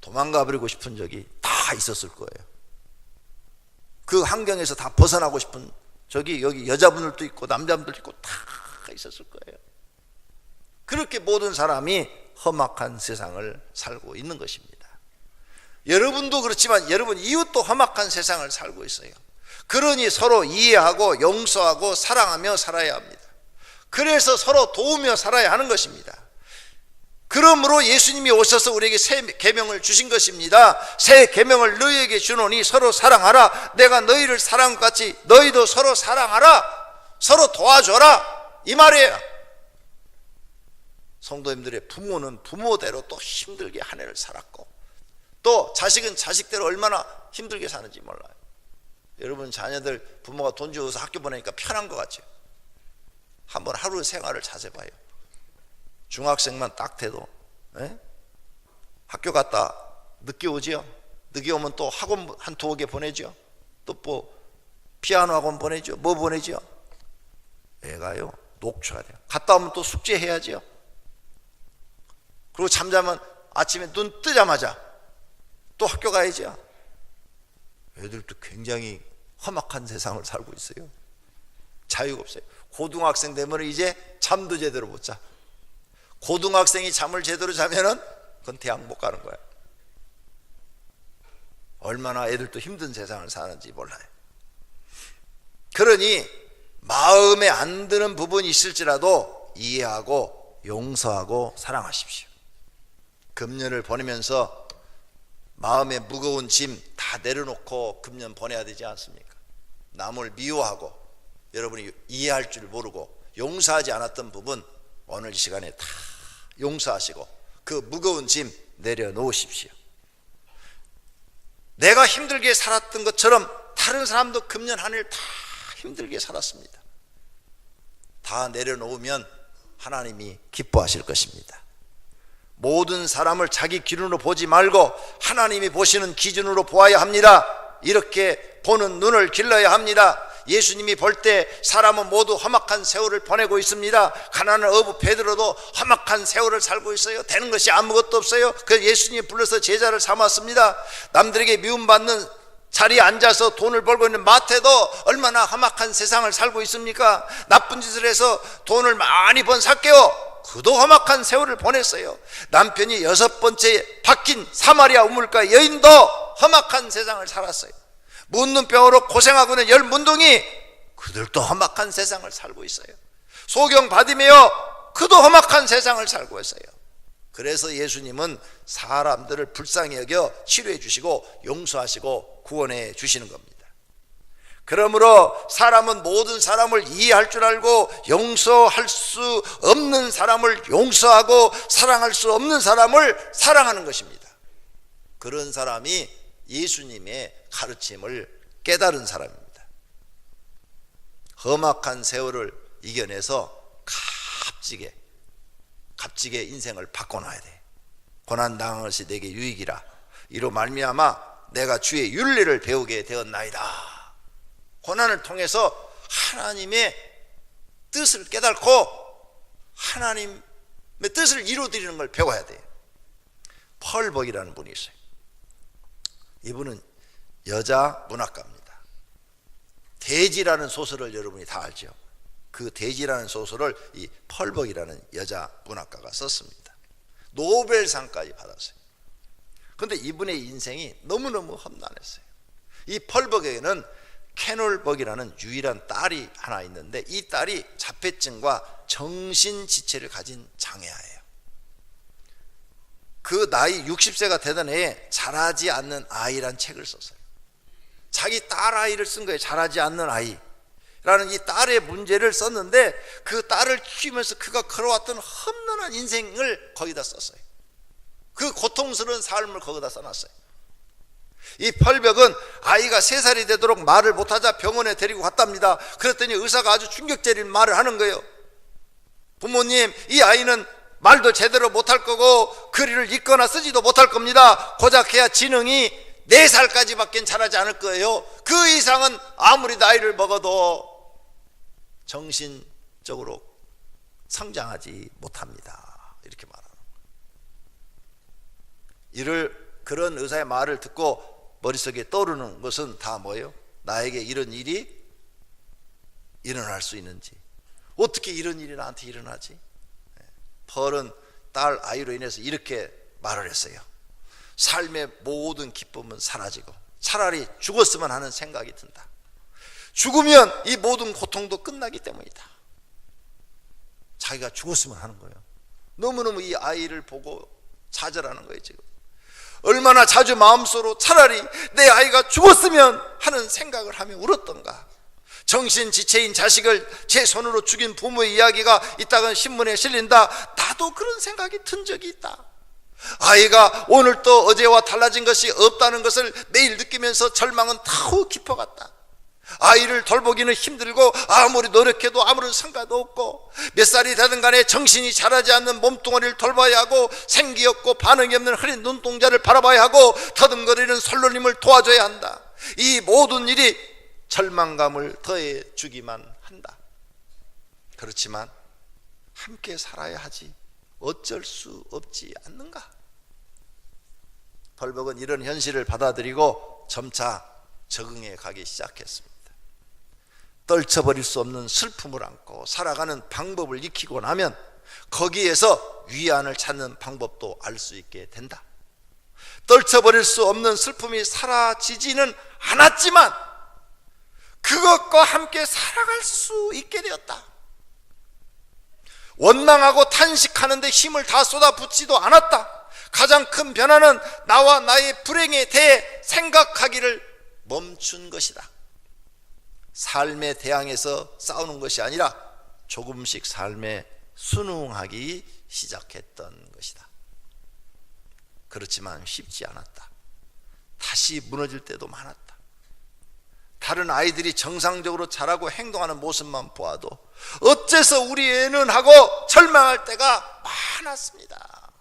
[SPEAKER 3] 도망가 버리고 싶은 적이 다 있었을 거예요. 그 환경에서 다 벗어나고 싶은 적이 여기 여자분들도 있고 남자분들도 있고 다 있었을 거예요. 그렇게 모든 사람이 험악한 세상을 살고 있는 것입니다. 여러분도 그렇지만 여러분 이웃도 험악한 세상을 살고 있어요. 그러니 서로 이해하고 용서하고 사랑하며 살아야 합니다. 그래서 서로 도우며 살아야 하는 것입니다. 그러므로 예수님이 오셔서 우리에게 새 계명을 주신 것입니다. 새 계명을 너희에게 주노니 서로 사랑하라. 내가 너희를 사랑한 것 같이 너희도 서로 사랑하라. 서로 도와줘라, 이 말이에요. 성도님들의 부모는 부모대로 또 힘들게 한 해를 살았고, 또 자식은 자식대로 얼마나 힘들게 사는지 몰라요. 여러분 자녀들 부모가 돈 주어서 학교 보내니까 편한 것 같죠? 한번 하루 생활을 자세히 봐요. 중학생만 딱 돼도 학교 갔다 늦게 오지요. 늦게 오면 또 학원 한 두어 개 보내죠. 또 뭐 피아노 학원 보내죠. 뭐 보내죠. 애가요 녹초가 돼요. 갔다 오면 또 숙제해야죠. 그리고 잠자면 아침에 눈 뜨자마자 또 학교 가야죠. 애들도 굉장히 험악한 세상을 살고 있어요. 자유가 없어요. 고등학생 되면 이제 잠도 제대로 못 자. 고등학생이 잠을 제대로 자면은 그건 대학 못 가는 거야. 얼마나 애들도 힘든 세상을 사는지 몰라요. 그러니 마음에 안 드는 부분이 있을지라도 이해하고 용서하고 사랑하십시오. 금년을 보내면서 마음에 무거운 짐 다 내려놓고 금년 보내야 되지 않습니까? 남을 미워하고 여러분이 이해할 줄 모르고 용서하지 않았던 부분 오늘 이 시간에 다 용서하시고 그 무거운 짐 내려놓으십시오. 내가 힘들게 살았던 것처럼 다른 사람도 금년 한 해를 다 힘들게 살았습니다. 다 내려놓으면 하나님이 기뻐하실 것입니다. 모든 사람을 자기 기준으로 보지 말고 하나님이 보시는 기준으로 보아야 합니다. 이렇게 보는 눈을 길러야 합니다. 예수님이 볼 때 사람은 모두 험악한 세월을 보내고 있습니다. 가난한 어부 베드로도 험악한 세월을 살고 있어요. 되는 것이 아무것도 없어요. 그래서 예수님이 불러서 제자를 삼았습니다. 남들에게 미움받는 자리에 앉아서 돈을 벌고 있는 마태도 얼마나 험악한 세상을 살고 있습니까? 나쁜 짓을 해서 돈을 많이 번 삭개오, 그도 험악한 세월을 보냈어요. 남편이 6번째 바뀐 사마리아 우물가 여인도 험악한 세상을 살았어요. 묻는 병으로 고생하고 있는 10문둥이, 그들도 험악한 세상을 살고 있어요. 소경 바디메어, 그도 험악한 세상을 살고 있어요. 그래서 예수님은 사람들을 불쌍히 여겨 치료해 주시고 용서하시고 구원해 주시는 겁니다. 그러므로 사람은 모든 사람을 이해할 줄 알고 용서할 수 없는 사람을 용서하고 사랑할 수 없는 사람을 사랑하는 것입니다. 그런 사람이 예수님의 가르침을 깨달은 사람입니다. 험악한 세월을 이겨내서 값지게 인생을 바꿔놔야 돼. 고난당한 것이 내게 유익이라. 이로 말미암아 내가 주의 율례를 배우게 되었나이다. 고난을 통해서 하나님의 뜻을 깨닫고 하나님의 뜻을 이루어드리는 걸 배워야 돼요. 펄벅이라는 분이 있어요. 이분은 여자 문학가입니다. 돼지라는 소설을 여러분이 다 알죠. 그 돼지라는 소설을 이 펄벅이라는 여자 문학가가 썼습니다. 노벨상까지 받았어요. 그런데 이분의 인생이 너무너무 험난했어요. 이 펄벅에게는 캐놀벅이라는 유일한 딸이 하나 있는데 이 딸이 자폐증과 정신지체를 가진 장애아예요. 그 나이 60세가 되던 해에 자라지 않는 아이란 책을 썼어요. 자기 딸 아이를 쓴 거예요. 자라지 않는 아이라는 이 딸의 문제를 썼는데 그 딸을 키우면서 그가 걸어왔던 험난한 인생을 거기다 썼어요. 그 고통스러운 삶을 거기다 써놨어요. 이 펄벽은 아이가 3살이 되도록 말을 못하자 병원에 데리고 갔답니다. 그랬더니 의사가 아주 충격적인 말을 하는 거예요. 부모님, 이 아이는 말도 제대로 못할 거고 글을 읽거나 쓰지도 못할 겁니다. 고작 해야 지능이 4살까지밖에 자라지 않을 거예요. 그 이상은 아무리 나이를 먹어도 정신적으로 성장하지 못합니다. 이렇게 말하는 거예요. 그런 의사의 말을 듣고 머릿속에 떠오르는 것은 다 뭐예요? 나에게 이런 일이 일어날 수 있는지, 어떻게 이런 일이 나한테 일어나지? 펄은 딸 아이로 인해서 이렇게 말을 했어요. 삶의 모든 기쁨은 사라지고 차라리 죽었으면 하는 생각이 든다. 죽으면 이 모든 고통도 끝나기 때문이다. 자기가 죽었으면 하는 거예요. 너무너무 이 아이를 보고 좌절하는 거예요. 지금 얼마나 자주 마음속으로 차라리 내 아이가 죽었으면 하는 생각을 하며 울었던가. 정신지체인 자식을 제 손으로 죽인 부모의 이야기가 있다가 신문에 실린다. 나도 그런 생각이 든 적이 있다. 아이가 오늘 또 어제와 달라진 것이 없다는 것을 매일 느끼면서 절망은 더욱 깊어갔다. 아이를 돌보기는 힘들고 아무리 노력해도 아무런 성과도 없고 몇 살이 되든 간에 정신이 자라지 않는 몸뚱아리를 돌봐야 하고 생기 없고 반응이 없는 흐린 눈동자를 바라봐야 하고 더듬거리는 솔로님을 도와줘야 한다. 이 모든 일이 절망감을 더해 주기만 한다. 그렇지만 함께 살아야 하지 어쩔 수 없지 않는가? 펄벅은 이런 현실을 받아들이고 점차 적응해 가기 시작했습니다. 떨쳐버릴 수 없는 슬픔을 안고 살아가는 방법을 익히고 나면 거기에서 위안을 찾는 방법도 알 수 있게 된다. 떨쳐버릴 수 없는 슬픔이 사라지지는 않았지만 그것과 함께 살아갈 수 있게 되었다. 원망하고 탄식하는데 힘을 다 쏟아붓지도 않았다. 가장 큰 변화는 나와 나의 불행에 대해 생각하기를 멈춘 것이다. 삶에 대항해서 싸우는 것이 아니라 조금씩 삶에 순응하기 시작했던 것이다. 그렇지만 쉽지 않았다. 다시 무너질 때도 많았다. 다른 아이들이 정상적으로 자라고 행동하는 모습만 보아도 어째서 우리 애는 하고 절망할 때가 많았습니다.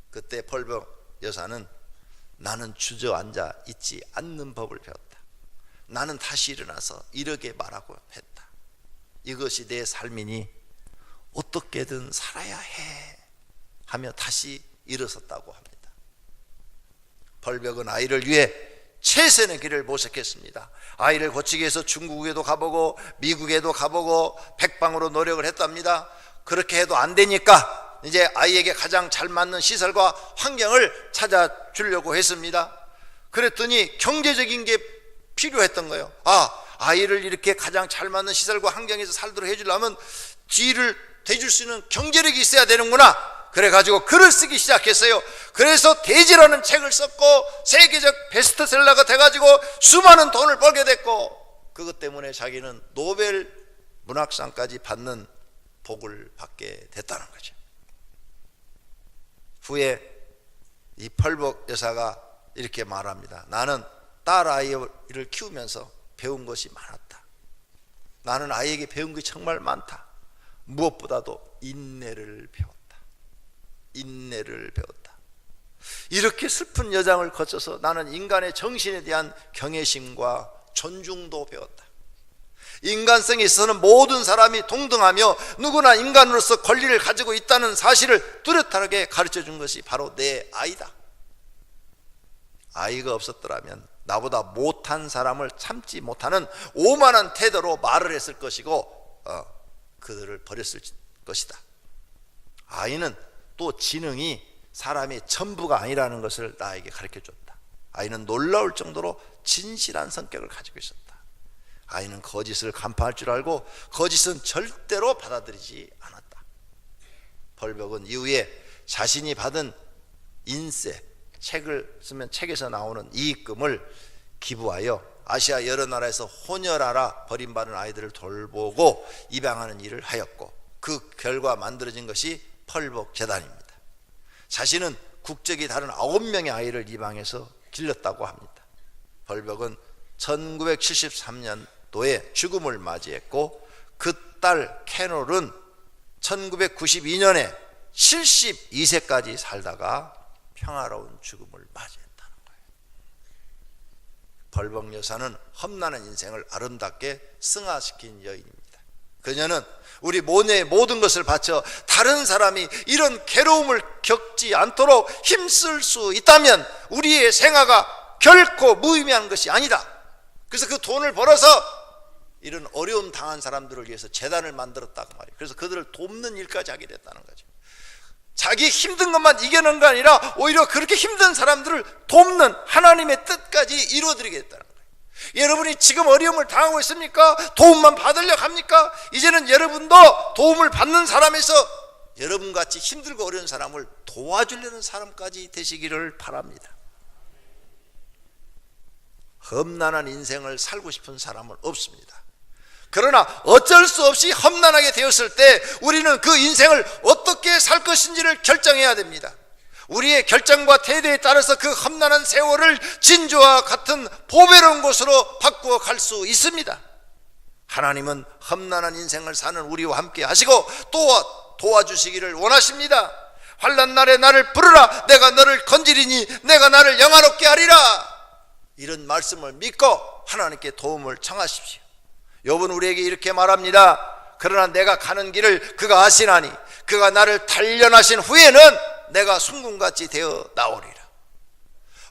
[SPEAKER 3] 그때 펄벅 여사는 나는 주저앉아 있지 않는 법을 배웠다. 나는 다시 일어나서 이렇게 말하고 했다. 이것이 내 삶이니 어떻게든 살아야 해 하며 다시 일어섰다고 합니다. 펄벅은 아이를 위해 최선의 길을 모색했습니다. 아이를 고치기 위해서 중국에도 가보고 미국에도 가보고 백방으로 노력을 했답니다. 그렇게 해도 안 되니까 이제 아이에게 가장 잘 맞는 시설과 환경을 찾아주려고 했습니다. 그랬더니 경제적인 게 필요했던 거예요. 아이를 이렇게 가장 잘 맞는 시설과 환경에서 살도록 해주려면 뒤를 대줄 수 있는 경제력이 있어야 되는구나. 그래가지고 글을 쓰기 시작했어요. 그래서 대지라는 책을 썼고 세계적 베스트셀러가 돼가지고 수많은 돈을 벌게 됐고, 그것 때문에 자기는 노벨 문학상까지 받는 복을 받게 됐다는 거죠. 후에 이 펄벅 여사가 이렇게 말합니다. 나는 딸 아이를 키우면서 배운 것이 많았다. 나는 아이에게 배운 것이 정말 많다. 무엇보다도 인내를 배웠다. 인내를 배웠다. 이렇게 슬픈 여정을 거쳐서 나는 인간의 정신에 대한 경외심과 존중도 배웠다. 인간성에 있어서는 모든 사람이 동등하며 누구나 인간으로서 권리를 가지고 있다는 사실을 뚜렷하게 가르쳐 준 것이 바로 내 아이다. 아이가 없었더라면 나보다 못한 사람을 참지 못하는 오만한 태도로 말을 했을 것이고 그들을 버렸을 것이다. 아이는 또 지능이 사람의 전부가 아니라는 것을 나에게 가르쳐 줬다. 아이는 놀라울 정도로 진실한 성격을 가지고 있었다. 아이는 거짓을 간파할 줄 알고 거짓은 절대로 받아들이지 않았다. 펄벅은 이후에 자신이 받은 인세, 책을 쓰면 책에서 나오는 이익금을 기부하여 아시아 여러 나라에서 혼혈하라 버림받은 아이들을 돌보고 입양하는 일을 하였고, 그 결과 만들어진 것이 펄벅 재단입니다. 자신은 국적이 다른 9명의 아이를 입양해서 길렀다고 합니다. 펄벅은 1973년도에 죽음을 맞이했고, 그 딸 캐롤은 1992년에 72세까지 살다가 평화로운 죽음을 맞이했다는 거예요. 펄벅 여사는 험난한 인생을 아름답게 승화시킨 여인입니다. 그녀는 우리 모녀의 모든 것을 바쳐 다른 사람이 이런 괴로움을 겪지 않도록 힘쓸 수 있다면 우리의 생애가 결코 무의미한 것이 아니다. 그래서 그 돈을 벌어서 이런 어려움 당한 사람들을 위해서 재단을 만들었다고 말이에요. 그래서 그들을 돕는 일까지 하게 됐다는 거죠. 자기 힘든 것만 이겨낸 거 아니라 오히려 그렇게 힘든 사람들을 돕는 하나님의 뜻까지 이루어드리게 됐다는 거예요. 여러분이 지금 어려움을 당하고 있습니까? 도움만 받으려고 합니까? 이제는 여러분도 도움을 받는 사람에서 여러분같이 힘들고 어려운 사람을 도와주려는 사람까지 되시기를 바랍니다. 험난한 인생을 살고 싶은 사람은 없습니다. 그러나 어쩔 수 없이 험난하게 되었을 때 우리는 그 인생을 어떻게 살 것인지를 결정해야 됩니다. 우리의 결정과 태도에 따라서 그 험난한 세월을 진주와 같은 보배로운 곳으로 바꾸어 갈 수 있습니다. 하나님은 험난한 인생을 사는 우리와 함께 하시고 또 도와주시기를 원하십니다. 환난 날에 나를 부르라. 내가 너를 건지리니 내가 나를 영화롭게 하리라. 이런 말씀을 믿고 하나님께 도움을 청하십시오. 욥은 우리에게 이렇게 말합니다. 그러나 내가 가는 길을 그가 아시나니 그가 나를 단련하신 후에는 내가 순금같이 되어 나오리라.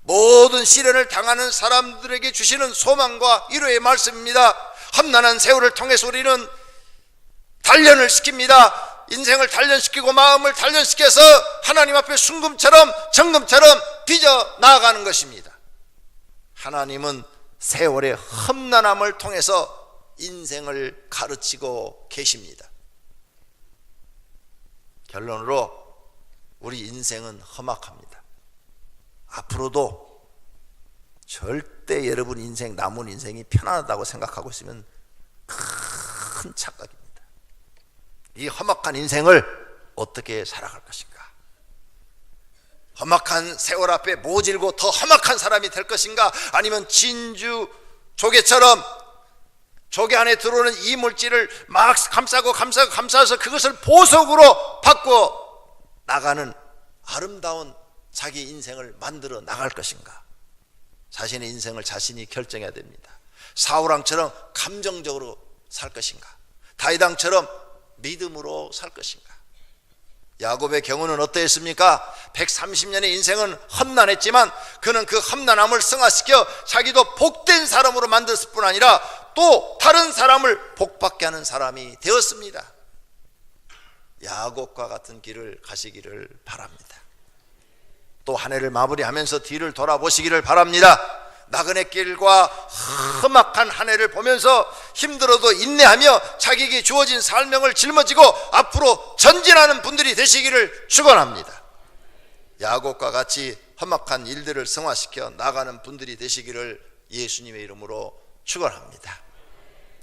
[SPEAKER 3] 모든 시련을 당하는 사람들에게 주시는 소망과 위로의 말씀입니다. 험난한 세월을 통해서 우리는 단련을 시킵니다. 인생을 단련시키고 마음을 단련시켜서 하나님 앞에 순금처럼 정금처럼 빚어 나아가는 것입니다. 하나님은 세월의 험난함을 통해서 인생을 가르치고 계십니다. 결론으로 우리 인생은 험악합니다. 앞으로도 절대 여러분 인생, 남은 인생이 편안하다고 생각하고 있으면 큰 착각입니다. 이 험악한 인생을 어떻게 살아갈 것인가? 험악한 세월 앞에 모질고 더 험악한 사람이 될 것인가? 아니면 진주 조개처럼 조개 안에 들어오는 이물질을 막 감싸서 그것을 보석으로 바꾸어 나가는 아름다운 자기 인생을 만들어 나갈 것인가? 자신의 인생을 자신이 결정해야 됩니다. 사울왕처럼 감정적으로 살 것인가? 다윗왕처럼 믿음으로 살 것인가? 야곱의 경우는 어떠했습니까? 130년의 인생은 험난했지만 그는 그 험난함을 승화시켜 자기도 복된 사람으로 만들었을 뿐 아니라 또 다른 사람을 복받게 하는 사람이 되었습니다. 야곱과 같은 길을 가시기를 바랍니다. 또 한 해를 마무리하면서 뒤를 돌아보시기를 바랍니다. 나그네 길과 험악한 한 해를 보면서 힘들어도 인내하며 자기에게 주어진 사명을 짊어지고 앞으로 전진하는 분들이 되시기를 축원합니다. 야곱과 같이 험악한 일들을 성화시켜 나가는 분들이 되시기를 예수님의 이름으로 축원합니다.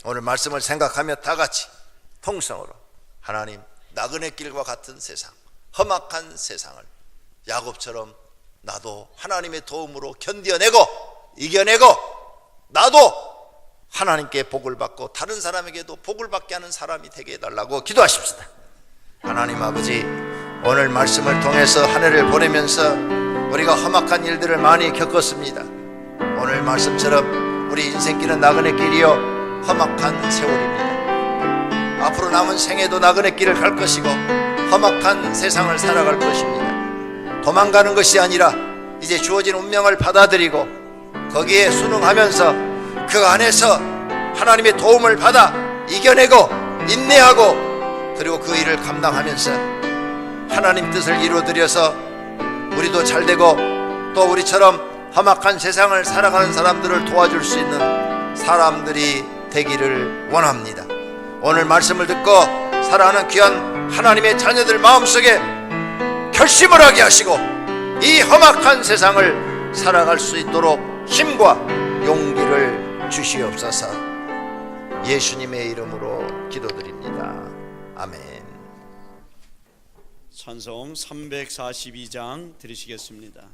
[SPEAKER 3] 오늘 말씀을 생각하며 다 같이 통성으로 하나님, 나그네 길과 같은 세상, 험악한 세상을 야곱처럼 나도 하나님의 도움으로 견뎌내고 이겨내고 나도 하나님께 복을 받고 다른 사람에게도 복을 받게 하는 사람이 되게 해달라고 기도하십시다. 하나님 아버지, 오늘 말씀을 통해서 한 해를 보내면서 우리가 험악한 일들을 많이 겪었습니다. 오늘 말씀처럼 우리 인생길은 나그네 길이요 험악한 세월입니다. 앞으로 남은 생에도 나그네 길을 갈 것이고 험악한 세상을 살아갈 것입니다. 도망가는 것이 아니라 이제 주어진 운명을 받아들이고 거기에 순응하면서 그 안에서 하나님의 도움을 받아 이겨내고 인내하고 그리고 그 일을 감당하면서 하나님 뜻을 이루어드려서 우리도 잘되고 또 우리처럼 험악한 세상을 살아가는 사람들을 도와줄 수 있는 사람들이 되기를 원합니다. 오늘 말씀을 듣고 살아가는 귀한 하나님의 자녀들 마음속에 결심을 하게 하시고 이 험악한 세상을 살아갈 수 있도록 힘과 용기를 주시옵소서. 예수님의 이름으로 기도드립니다. 아멘.
[SPEAKER 1] 찬송 342장 들으시겠습니다.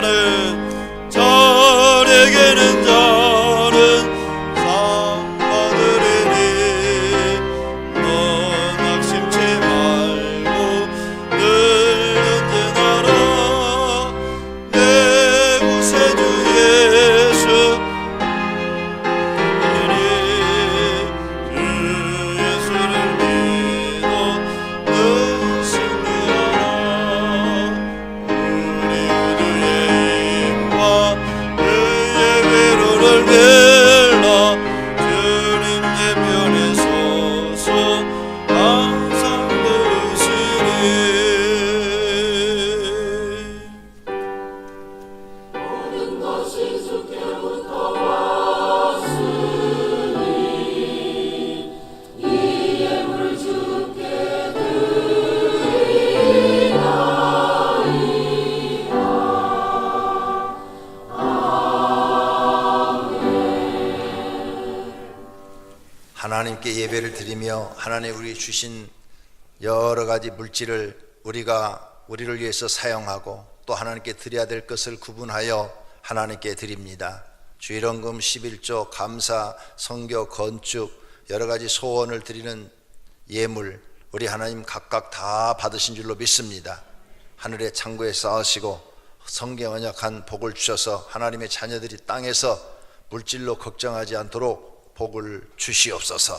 [SPEAKER 4] 를
[SPEAKER 3] 하나님께 예배를 드리며 하나님 우리 주신 여러 가지 물질을 우리를 위해서 사용하고 또 하나님께 드려야 될 것을 구분하여 하나님께 드립니다. 주일원금 11조, 감사, 선교, 건축, 여러 가지 소원을 드리는 예물 우리 하나님 각각 다 받으신 줄로 믿습니다. 하늘의 창고에 쌓으시고 성경 언약한 복을 주셔서 하나님의 자녀들이 땅에서 물질로 걱정하지 않도록 복을 주시옵소서.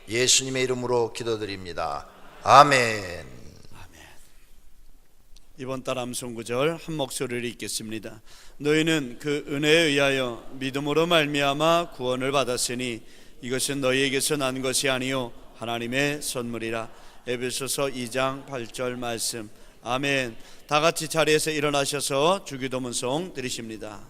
[SPEAKER 3] 예수님의 이름으로 기도드립니다. 아멘.
[SPEAKER 1] 이번 달 암송구절 한 목소리를 읽겠습니다. 너희는 그 은혜에 의하여 믿음으로 말미암아 구원을 받았으니 이것은 너희에게서 난 것이 아니요 하나님의 선물이라. 에베소서 2장 8절 말씀. 아멘. 다 같이 자리에서 일어나셔서 주기도문송 드리십니다.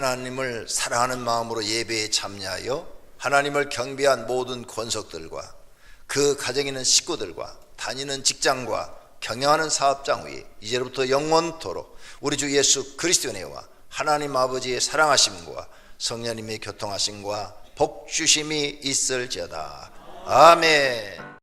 [SPEAKER 3] 하나님을 사랑하는 마음으로 예배에 참여하여 하나님을 경배한 모든 권속들과 그 가정에 있는 식구들과 다니는 직장과 경영하는 사업장 위에 이제부터 영원토록 우리 주 예수 그리스도의 은혜와 하나님 아버지의 사랑하심과 성령님의 교통하심과 복주심이 있을지어다. 아멘.